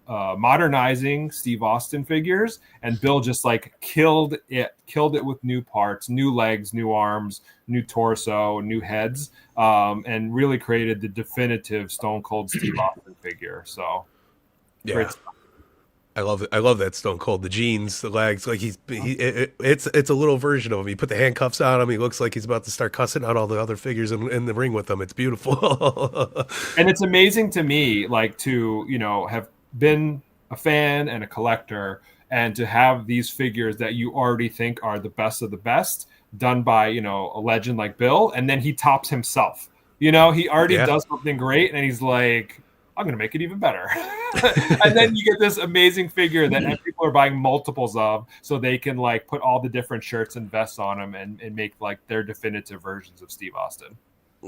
modernizing Steve Austin figures, and Bill just killed it with new parts, new legs, new arms, new torso, new heads, and really created the definitive Stone Cold Steve Austin figure. So, yeah. I love it. I love that Stone Cold. The jeans, the legs, it's a little version of him. You put the handcuffs on him. He looks like he's about to start cussing out all the other figures in the ring with them. It's beautiful. And it's amazing to me, to, have been a fan and a collector and to have these figures that you already think are the best of the best done by, a legend like Bill. And then he tops himself, he already does something great. And he's like, I'm going to make it even better. And then you get this amazing figure that people are buying multiples of so they can put all the different shirts and vests on them and make their definitive versions of Steve Austin.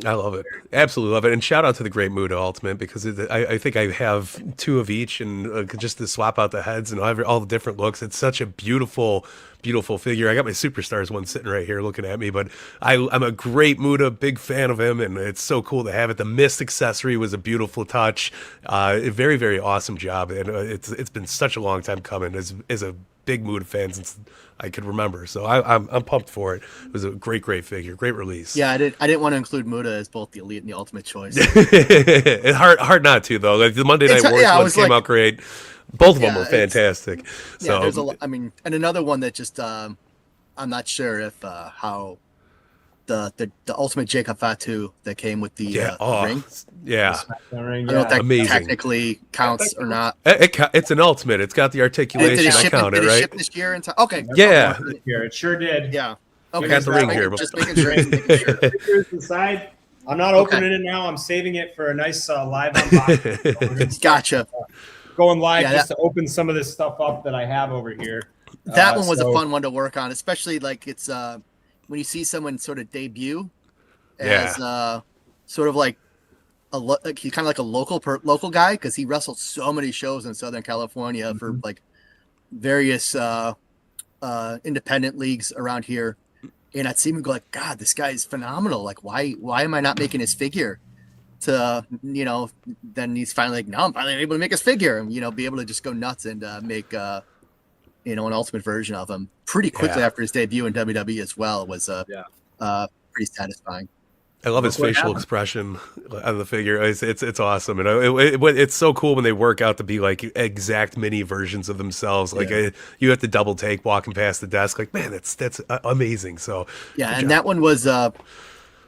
I love it. Absolutely love it. And shout out to the Great Muta Ultimate because I think I have two of each and just to swap out the heads and all the different looks. It's such a beautiful figure. I got my Superstars one sitting right here looking at me, but I'm a Great Muta, big fan of him, and it's so cool to have it. The Mist accessory was a beautiful touch. A very, very awesome job. And it's been such a long time coming as a big Muta fan since I could remember. So I'm pumped for it. It was a great figure, great release. Yeah, I didn't want to include Muta as both the elite and the ultimate choice. It's hard not to though. The Monday Night Wars ones came out great. Both of them were fantastic. So there's and another one that just I'm not sure if how the ultimate Jacob Fatu that came with the ring. Yeah. I don't know if that amazing. Technically counts or not. It's an ultimate. It's got the articulation. I count it, right? Did it ship this year? Okay. Yeah. It sure did. Yeah. Okay. I got the ring here. Just making sure. Figures inside. I'm not opening it now. I'm saving it for a nice live unboxing. Gotcha. Going live just to open some of this stuff up that I have over here. That one was a fun one to work on, especially it's when you see someone sort of debut as sort of he's kind of like a local guy because he wrestled so many shows in Southern California for various independent leagues around here, and I'd see him go God, this guy is phenomenal. Why am I not making his figure? To then he's finally no, I'm finally able to make his figure and be able to just go nuts and make an ultimate version of him pretty quickly after his debut in WWE as well. It was pretty satisfying. I love his facial expression on the figure. It's awesome, and it's so cool when they work out to be exact mini versions of themselves. You have to double take walking past the desk. Man, that's amazing. So and that one was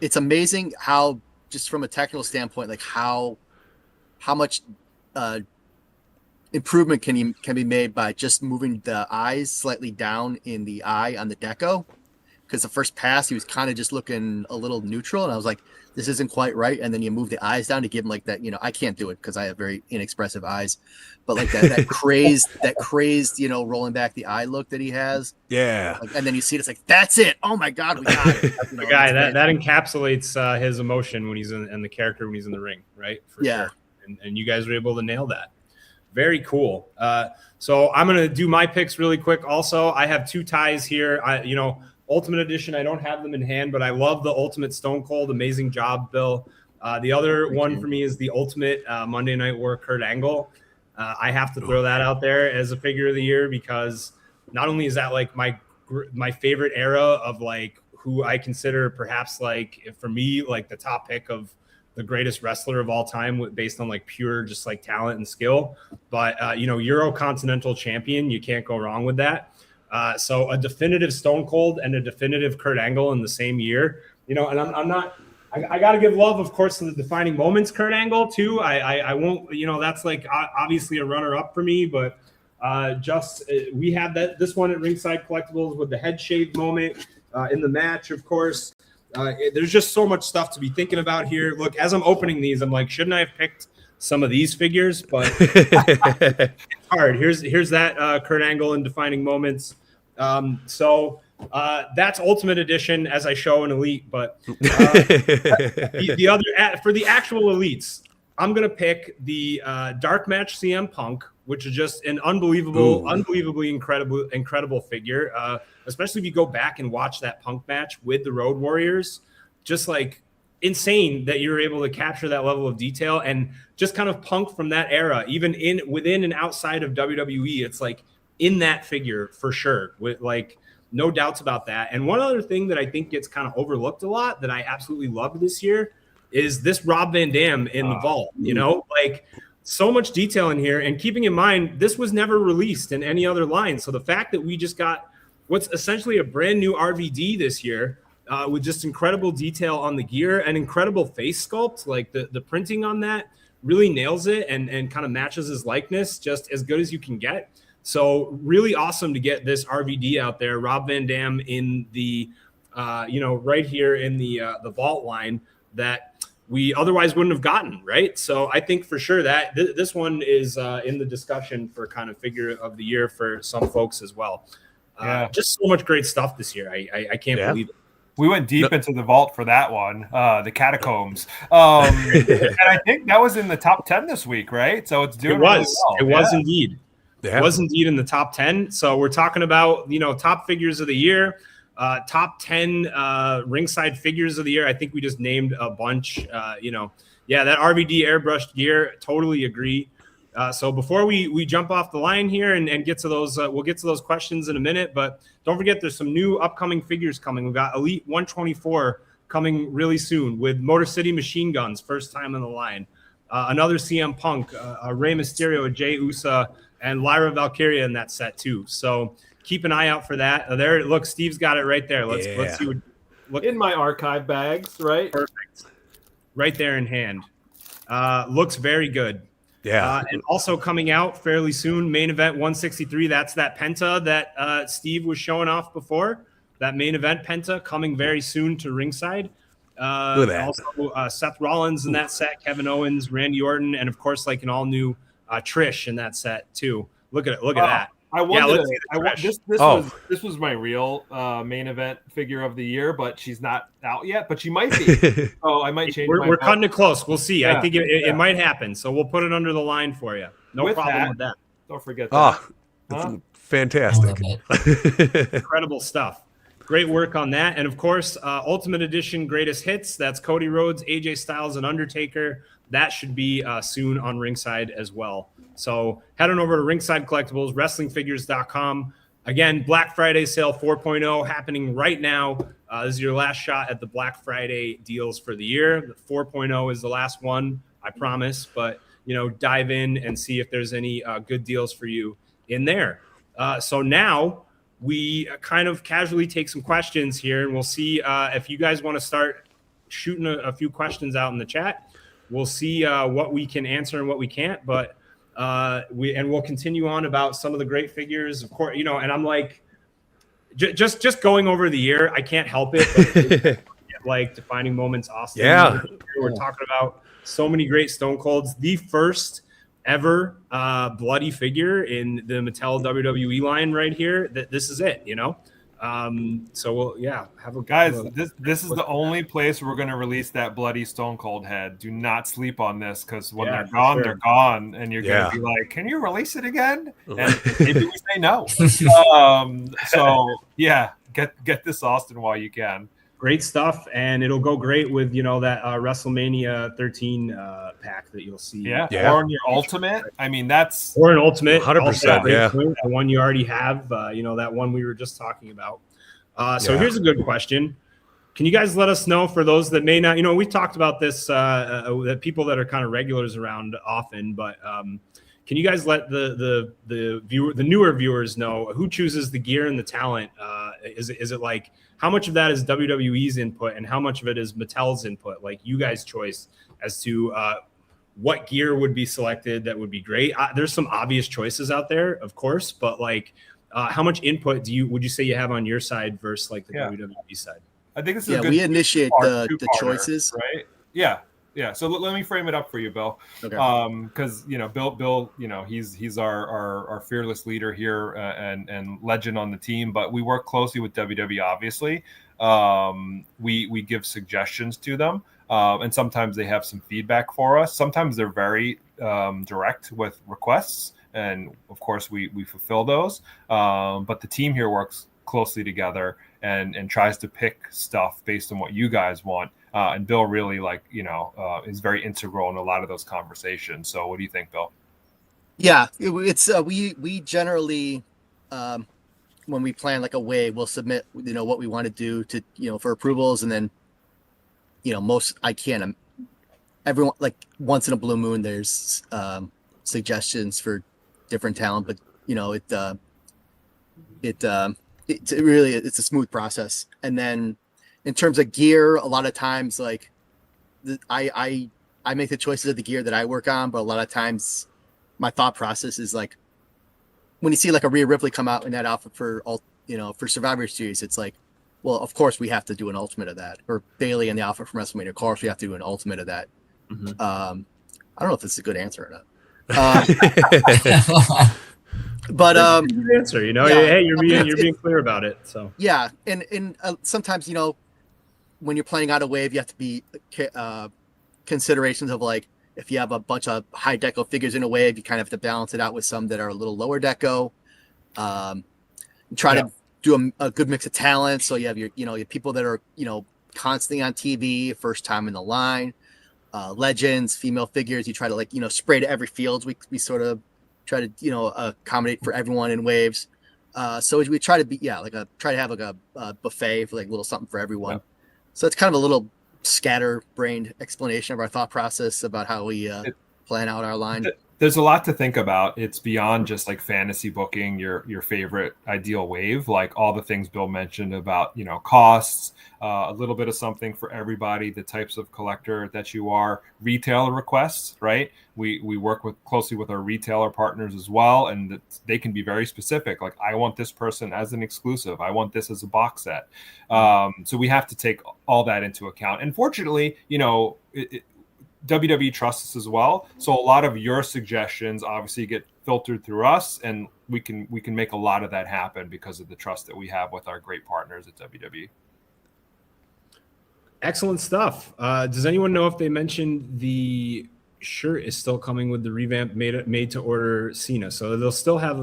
it's amazing how just from a technical standpoint, how much improvement can be made by just moving the eyes slightly down in the eye on the deco. Because the first pass, he was kind of just looking a little neutral. And I was like, this isn't quite right. And then you move the eyes down to give him I can't do it because I have very inexpressive eyes. But that crazed, rolling back the eye look that he has. Yeah. And then you see it's that's it. Oh my God, we got it. The guy that encapsulates his emotion when he's in the character when he's in the ring, right? For sure. And you guys were able to nail that. Very cool. So I'm going to do my picks really quick. Also, I have two ties here. Ultimate Edition, I don't have them in hand, but I love the Ultimate Stone Cold. Amazing job, Bill. The other one for me is the Ultimate Monday Night War Kurt Angle. I have to throw that out there as a figure of the year because not only is that my favorite era of who I consider perhaps for me the top pick of the greatest wrestler of all time based on pure just talent and skill, but Eurocontinental champion, you can't go wrong with that. So a definitive Stone Cold and a definitive Kurt Angle in the same year and I'm not. I got to give love, of course, to the defining moments Kurt Angle too. I won't, that's like obviously a runner up for me, but we have this one at Ringside Collectibles with the head shave moment in the match, of course. There's just so much stuff to be thinking about here. Look, as I'm opening these, I'm like, shouldn't I have picked some of these figures? But it's hard. Here's that Kurt Angle in defining moments. So that's Ultimate Edition as I show in Elite, but the other for the actual Elites, I'm gonna pick the Dark Match CM Punk, which is just an unbelievably incredible figure. Especially if you go back and watch that Punk match with the Road Warriors, just like insane that you were able to capture that level of detail and just kind of Punk from that era, even within and outside of WWE. It's like in that figure for sure, with like no doubts about that. And one other thing that I think gets kind of overlooked a lot that I absolutely loved this year is this Rob Van Dam in the vault. Like so much detail in here, and keeping in mind this was never released in any other line. So the fact that we just got what's essentially a brand new RVD this year with just incredible detail on the gear and incredible face sculpt, like the printing on that really nails it and kind of matches his likeness just as good as you can get. So really awesome to get this RVD out there, Rob Van Dam in the, right here in the vault line that we otherwise wouldn't have gotten, right? So I think for sure that this one is in the discussion for kind of figure of the year for some folks as well. Just so much great stuff this year. I can't believe it. We went deep into the vault for that one, the catacombs. And I think that was in the top 10 this week, right? So it's doing really well. It was indeed. Yeah. It was indeed in the top 10. So we're talking about, top figures of the year, top 10 ringside figures of the year. I think we just named a bunch, that RVD airbrushed gear. Totally agree. So before we jump off the line here and get to those, we'll get to those questions in a minute, but don't forget there's some new upcoming figures coming. We've got Elite 124 coming really soon with Motor City Machine Guns, first time on the line. Another CM Punk, Rey Mysterio, Jey Uso, and Lyra Valkyria in that set too. So keep an eye out for that. There, look, Steve's got it right there. Let's see what look in my archive bags, right? Perfect. Right there in hand. Looks very good. Yeah. And also coming out fairly soon, Main Event 163. That's that Penta that Steve was showing off before. That Main Event Penta coming very soon to Ringside. Look at that. Also, Seth Rollins in that set, Kevin Owens, Randy Orton, and of course, like an all new Trish in that set too. Look at it. Look at that. I wanted this was my real main event figure of the year, but she's not out yet. But she might be. Oh, I might change. We're cutting it close. We'll see. Yeah. I think it might happen. So we'll put it under the line for you. No problem with that. Don't forget that. Fantastic. Incredible stuff. Great work on that. And of course, Ultimate Edition Greatest Hits. That's Cody Rhodes, AJ Styles, and Undertaker. That should be soon on Ringside as well. So head on over to Ringside Collectibles, WrestlingFigures.com. Again, Black Friday sale 4.0 happening right now. This is your last shot at the Black Friday deals for the year. The 4.0 is the last one, I promise. But, dive in and see if there's any good deals for you in there. So now we kind of casually take some questions here, and we'll see if you guys want to start shooting a few questions out in the chat. We'll see what we can answer and what we can't, but we'll continue on about some of the great figures, of course, and I'm like, just going over the year, I can't help it. Like defining moments, Austin. Yeah, we're talking about so many great Stone Colds. The first ever bloody figure in the Mattel WWE line right here. This is it, So we'll have a guys. This is the only place we're going to release that bloody Stone Cold head. Do not sleep on this because when they're gone, they're gone, and you're going to be like, "Can you release it again?" And maybe we say no. So get this, Austin, while you can. Great stuff, and it'll go great with that WrestleMania 13 pack that you'll see. Or in your Ultimate. I mean, that's or an Ultimate, 100%. Yeah, the one you already have. That one we were just talking about. So here's a good question: can you guys let us know, for those that may not, we've talked about this, that people that are kind of regulars around often, but can you guys let the newer viewers know who chooses the gear and the talent Is it like, how much of that is WWE's input and how much of it is Mattel's input? Like you guys' choice as to what gear would be selected that would be great. There's some obvious choices out there, of course, but like how much input would you say you have on your side versus like the WWE side? I think this is we initiate the choices, right? Yeah. So let me frame it up for you, Bill. Okay. Because Bill, he's our fearless leader here and legend on the team. But we work closely with WWE. Obviously, we give suggestions to them, and sometimes they have some feedback for us. Sometimes they're very direct with requests, and of course we fulfill those. But the team here works closely together and tries to pick stuff based on what you guys want. And Bill really is very integral in a lot of those conversations. So what do you think, Bill? Yeah, it's we generally when we plan like a wave, we'll submit what we want to do to for approvals, and then everyone, like once in a blue moon there's suggestions for different talent, but it's a smooth process. And then in terms of gear, a lot of times like I make the choices of the gear that I work on, but a lot of times my thought process is like when you see like a Rhea Ripley come out in that outfit for Survivor Series, it's like, well, of course we have to do an ultimate of that. Or Bailey in the outfit from WrestleMania, of course we have to do an ultimate of that. Mm-hmm. I don't know if this is a good answer or not. But good answer, hey, you're being clear about it. So yeah, and sometimes when you're playing out a wave, you have to be considerations of like if you have a bunch of high deco figures in a wave, you kind of have to balance it out with some that are a little lower deco. Try to do a good mix of talent. So you have your people that are constantly on TV, first time in the line, legends, female figures. You try to spray to every field. We sort of try to accommodate for everyone in waves. So we try to be try to have like a buffet for like a little something for everyone. Yeah. So it's kind of a little scatterbrained explanation of our thought process about how we plan out our line. There's a lot to think about. It's beyond just like fantasy booking your favorite ideal wave, like all the things Bill mentioned about costs, a little bit of something for everybody, the types of collector that you are, retailer requests, right? We work closely with our retailer partners as well, and they can be very specific. Like, I want this person as an exclusive. I want this as a box set. So we have to take all that into account. And fortunately, WWE trusts us as well. So a lot of your suggestions obviously get filtered through us, and we can make a lot of that happen because of the trust that we have with our great partners at WWE. Excellent stuff. Does anyone know if they mentioned the shirt is still coming with the revamped made to order Cena? So we'll still have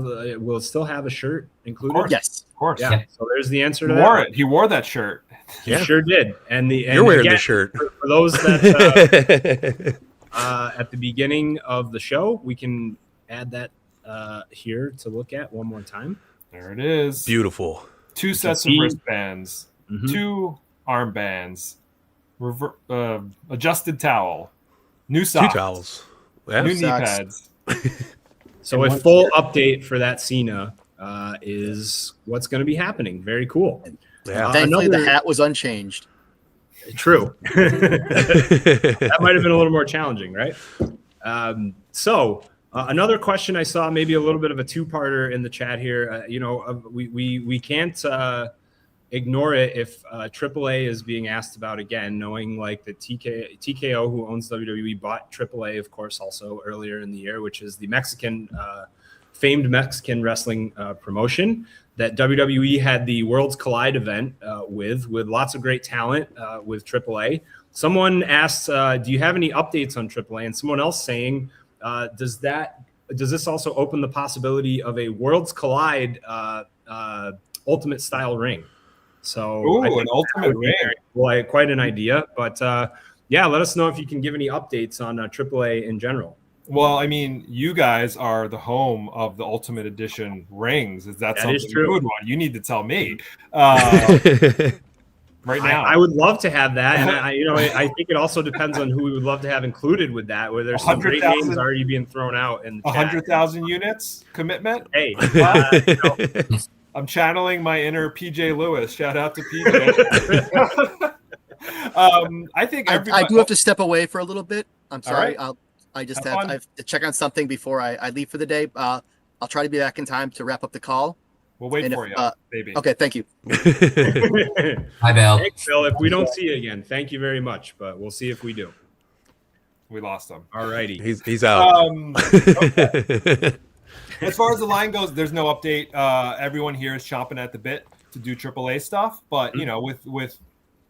a shirt included. Yes, of course. Yeah. So there's the answer to that. He wore that shirt. He sure did. You're wearing the shirt. For those that at the beginning of the show, we can add that here to look at one more time. There it is. Beautiful. 2 sets of wristbands, 2 armbands, adjusted towel, new socks, 2 towels, new knee pads. So a full update for that Cena is what's going to be happening. Very cool. Yeah. Thankfully, the hat was unchanged. True. That might have been a little more challenging, right? So another question I saw, maybe a little bit of a two-parter in the chat here. We can't ignore it if AAA is being asked about again, knowing like the TKO, who owns WWE, bought AAA, of course, also earlier in the year, which is the famed Mexican wrestling promotion that WWE had the Worlds Collide event with lots of great talent with AAA. Someone asked, do you have any updates on AAA? And someone else saying, does this also open the possibility of a Worlds Collide ultimate style ring? So an ultimate ring. Quite an idea. But let us know if you can give any updates on AAA in general. Well, I mean, you guys are the home of the Ultimate Edition rings. Is that something you would want? You need to tell me right now. I would love to have that, and I think it also depends on who we would love to have included with that. Where there's some great names already being thrown out in 100,000 units commitment. Hey, I'm channeling my inner PJ Lewis. Shout out to PJ. I think I do have to step away for a little bit. I'm sorry. Right. I just Have fun. I have to check on something before I leave for the day. I'll try to be back in time to wrap up the call. We'll wait And for if, you, baby. Okay, thank you. Hi, Bill. Thanks, Bill. If we don't see you again, thank you very much. But we'll see if we do. We lost him. All righty. He's out. Okay. As far as the line goes, there's no update. Everyone here is chomping at the bit to do AAA stuff, but you know, with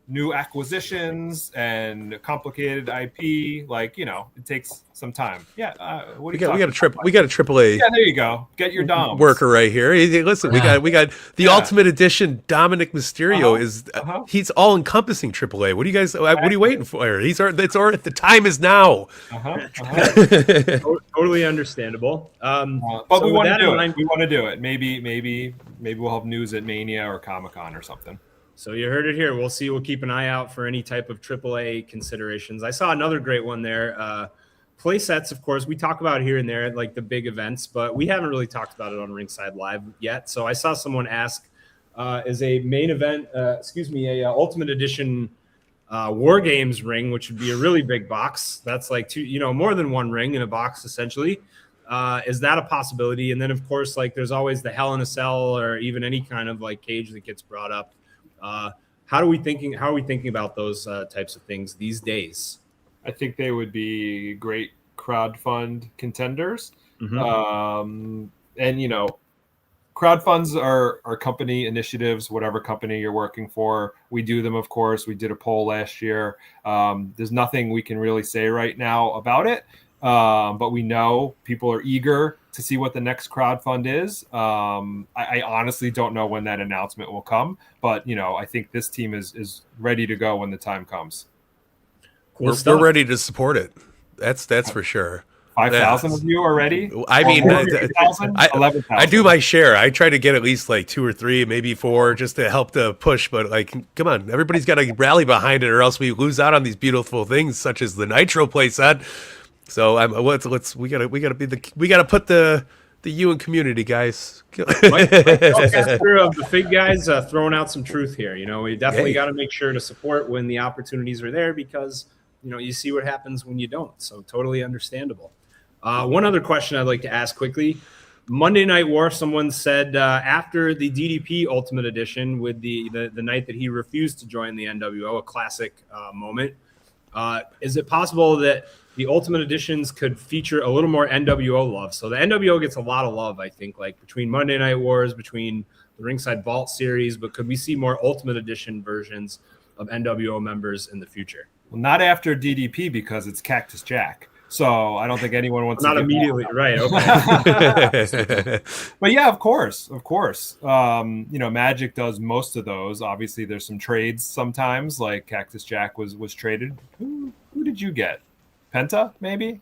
new acquisitions and complicated IP, like, you know, it takes some time. Yeah, what we got a AAA. Yeah, there you go. Get your Dom worker right here. Hey, listen, we got the Ultimate Edition. Dominic Mysterio is he's all encompassing AAA. What do you guys? What are you waiting for? The time is now. Totally understandable. But we want to do it. We want to do it. Maybe we'll have news at Mania or Comic-Con or something. So you heard it here. We'll see. We'll keep an eye out for any type of AAA considerations. I saw another great one there. Play sets, of course, we talk about here and there at like the big events, but we haven't really talked about it on Ringside Live yet. So I saw someone ask, is a main event, a Ultimate Edition War Games ring, which would be a really big box. That's like more than one ring in a box, essentially. Is that a possibility? And then, of course, like there's always the Hell in a Cell or even any kind of like cage that gets brought up. How are we thinking about those types of things these days? I think they would be great crowdfund contenders. Mm-hmm. And, you know, crowdfunds are company initiatives, whatever company you're working for. We do them, of course. We did a poll last year. There's nothing we can really say right now about it. But we know people are eager to see what the next crowdfund is. I honestly don't know when that announcement will come, but you know, I think this team is ready to go when the time comes. Cool we're ready to support it. That's for sure. 5,000 of you are ready? I mean, 11,000? I do my share. I try to get at least like 2 or 3, maybe 4, just to help the push. But like, come on, everybody's got to rally behind it, or else we lose out on these beautiful things, such as the Nitro playset. So we gotta put the you in community, guys. Mike of the Fig guys throwing out some truth here. You know, we definitely got to make sure to support when the opportunities are there, because you know you see what happens when you don't. So totally understandable. One other question I'd like to ask quickly: Monday Night War. Someone said after the DDP Ultimate Edition, with the night that he refused to join the NWO, a classic moment. Is it possible that the Ultimate Editions could feature a little more NWO love? So the NWO gets a lot of love, I think, like between Monday Night Wars, between the Ringside Vault series, but could we see more Ultimate Edition versions of NWO members in the future? Well, not after DDP, because it's Cactus Jack. So I don't think anyone wants not to immediately, right? Okay. But yeah, of course. You know, Magic does most of those. Obviously, there's some trades sometimes, like Cactus Jack was traded. Who did you get? Penta, maybe?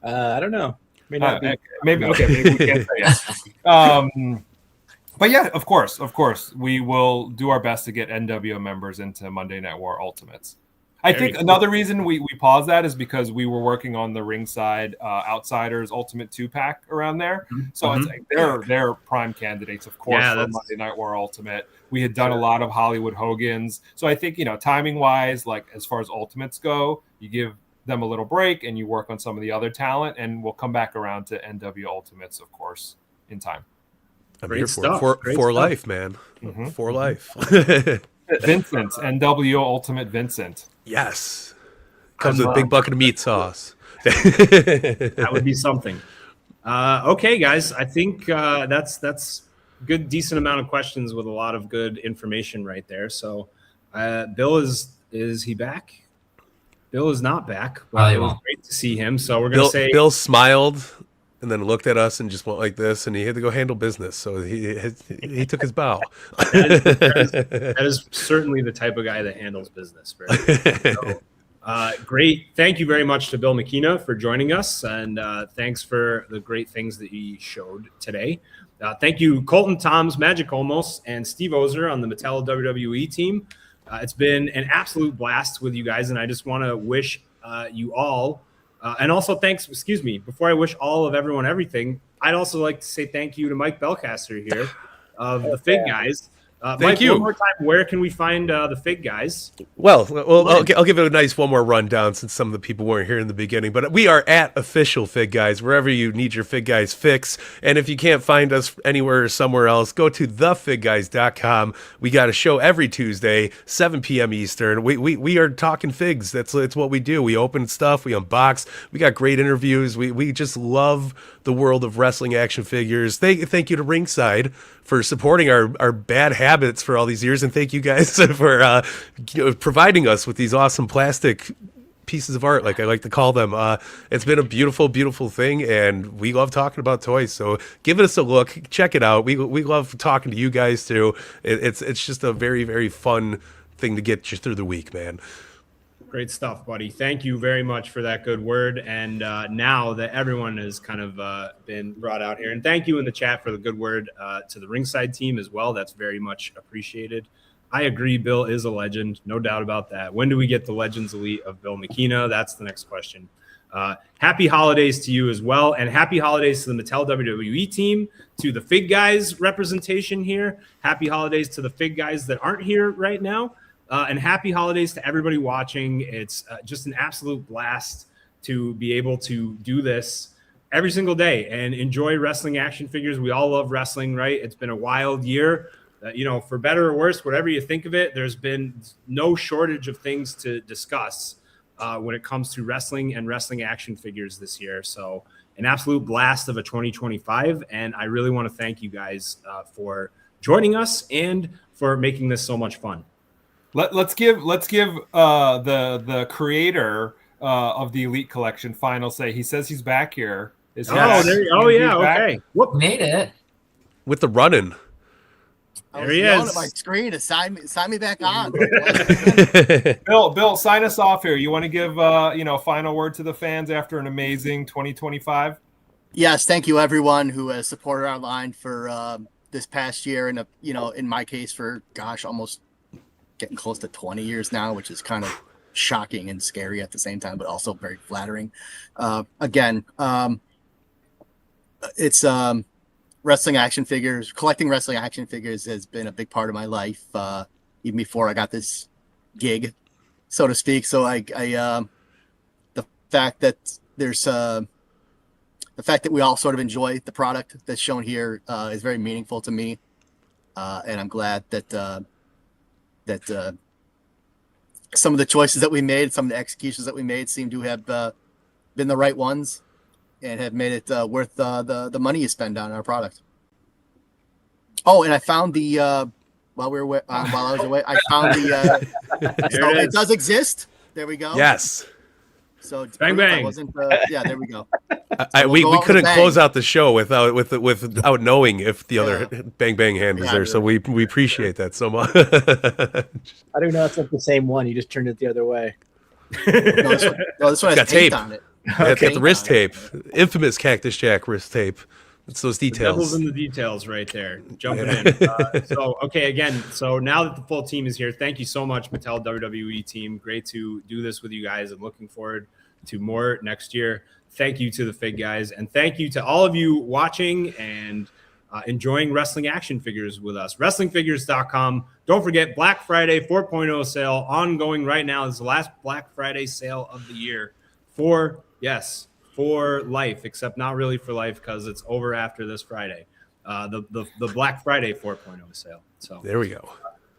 I don't know. Maybe okay. Maybe we can't say yes. But yeah, of course, we will do our best to get NWO members into Monday Night War Ultimates. I think another reason we paused that is because we were working on the Ringside Outsiders Ultimate 2-pack around there. So it's like they're prime candidates, of course, for Monday Night War Ultimate. We had done a lot of Hollywood Hogans. So I think, you know, timing-wise, like as far as Ultimates go, you give them a little break and you work on some of the other talent, and we'll come back around to NW Ultimates, of course, in time. I'm here for life, man. For life. Vincent, NW Ultimate Vincent. Yes. Comes with a big bucket of meat sauce. That would be something. Okay, guys. I think that's good, decent amount of questions with a lot of good information right there. So Bill is he back? Bill is not back, but it was great to see him. So we're going to say Bill smiled and then looked at us and just went like this, and he had to go handle business. So he took his bow. That is certainly the type of guy that handles business. So, great. Thank you very much to Bill Miekina for joining us, and thanks for the great things that he showed today. Thank you, Colton, Toms, Magic Olmos, and Steve Ozer on the Mattel WWE team. It's been an absolute blast with you guys, and I just want to wish you all, and also thanks, before I wish all of everyone everything, I'd also like to say thank you to Mike Belcaster here of the Fig Guys. Thank Mike, you. one more time, where can we find the Fig Guys? Well, I'll give it a nice one more rundown since some of the people weren't here in the beginning. But we are at Official Fig Guys, wherever you need your Fig Guys fix. And if you can't find us anywhere or somewhere else, go to thefigguys.com. We got a show every Tuesday, 7 p.m. Eastern. We are talking figs. It's what we do. We open stuff, we unbox. We got great interviews. We just love the world of wrestling action figures. Thank you to Ringside for supporting our bad habits for all these years, and thank you guys for providing us with these awesome plastic pieces of art, like I like to call them. It's been a beautiful, beautiful thing, and we love talking about toys. So give us a look, check it out. We love talking to you guys too. It's just a very, very fun thing to get you through the week, man. Great stuff, buddy. Thank you very much for that good word. And now that everyone has kind of been brought out here, and thank you in the chat for the good word to the Ringside team as well. That's very much appreciated. I agree. Bill is a legend. No doubt about that. When do we get the Legends Elite of Bill Miekina? That's the next question. Happy holidays to you as well. And happy holidays to the Mattel WWE team, to the Fig Guys representation here. Happy holidays to the Fig Guys that aren't here right now. And happy holidays to everybody watching. It's just an absolute blast to be able to do this every single day and enjoy wrestling action figures. We all love wrestling, right? It's been a wild year. For better or worse, whatever you think of it, there's been no shortage of things to discuss when it comes to wrestling and wrestling action figures this year. So an absolute blast of a 2025. And I really want to thank you guys for joining us and for making this so much fun. Let's give the creator of the Elite Collection final say. He says he's back here. Okay. Whoop. Made it. With the running. I There he yelling is. at my screen to sign me back on. Bill, sign us off here. You want to give final word to the fans after an amazing 2025? Yes, thank you everyone who has supported our line for this past year, and in my case for almost getting close to 20 years now, which is kind of shocking and scary at the same time, but also very flattering. It's wrestling action figures. Collecting wrestling action figures has been a big part of my life, even before I got this gig, so to speak. So the fact that we all sort of enjoy the product that's shown here is very meaningful to me, and I'm glad that some of the choices that we made, some of the executions that we made, seem to have been the right ones and have made it worth the money you spend on our product. Oh, and I found the while I was away, I found the so it does exist. There we go. Yes. So bang bang. There we go. We couldn't close out the show without knowing if the other bang bang hand was there. So we appreciate that so much. I don't know. It's not the same one. You just turned it the other way. No, this one has tape on it. It's got the wrist tape, infamous Cactus Jack wrist tape. It's those details. The devil's in the details right there. Jumping in. So now that the full team is here, thank you so much, Mattel WWE team. Great to do this with you guys and looking forward to more next year. Thank you to the Fig Guys, and thank you to all of you watching and enjoying wrestling action figures with us. WrestlingFigures.com. Don't forget Black Friday 4.0 sale ongoing right now. This is the last Black Friday sale of the year for life, except not really for life because it's over after this Friday. The Black Friday 4.0 sale. So there we go.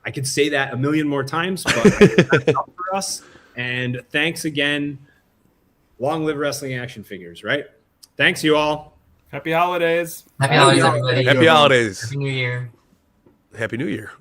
I could say that a million more times, but that's up for us. And thanks again. Long live wrestling action figures, right? Thanks, you all. Happy holidays. Happy holidays, everybody. Happy holidays. Happy New Year. Happy New Year.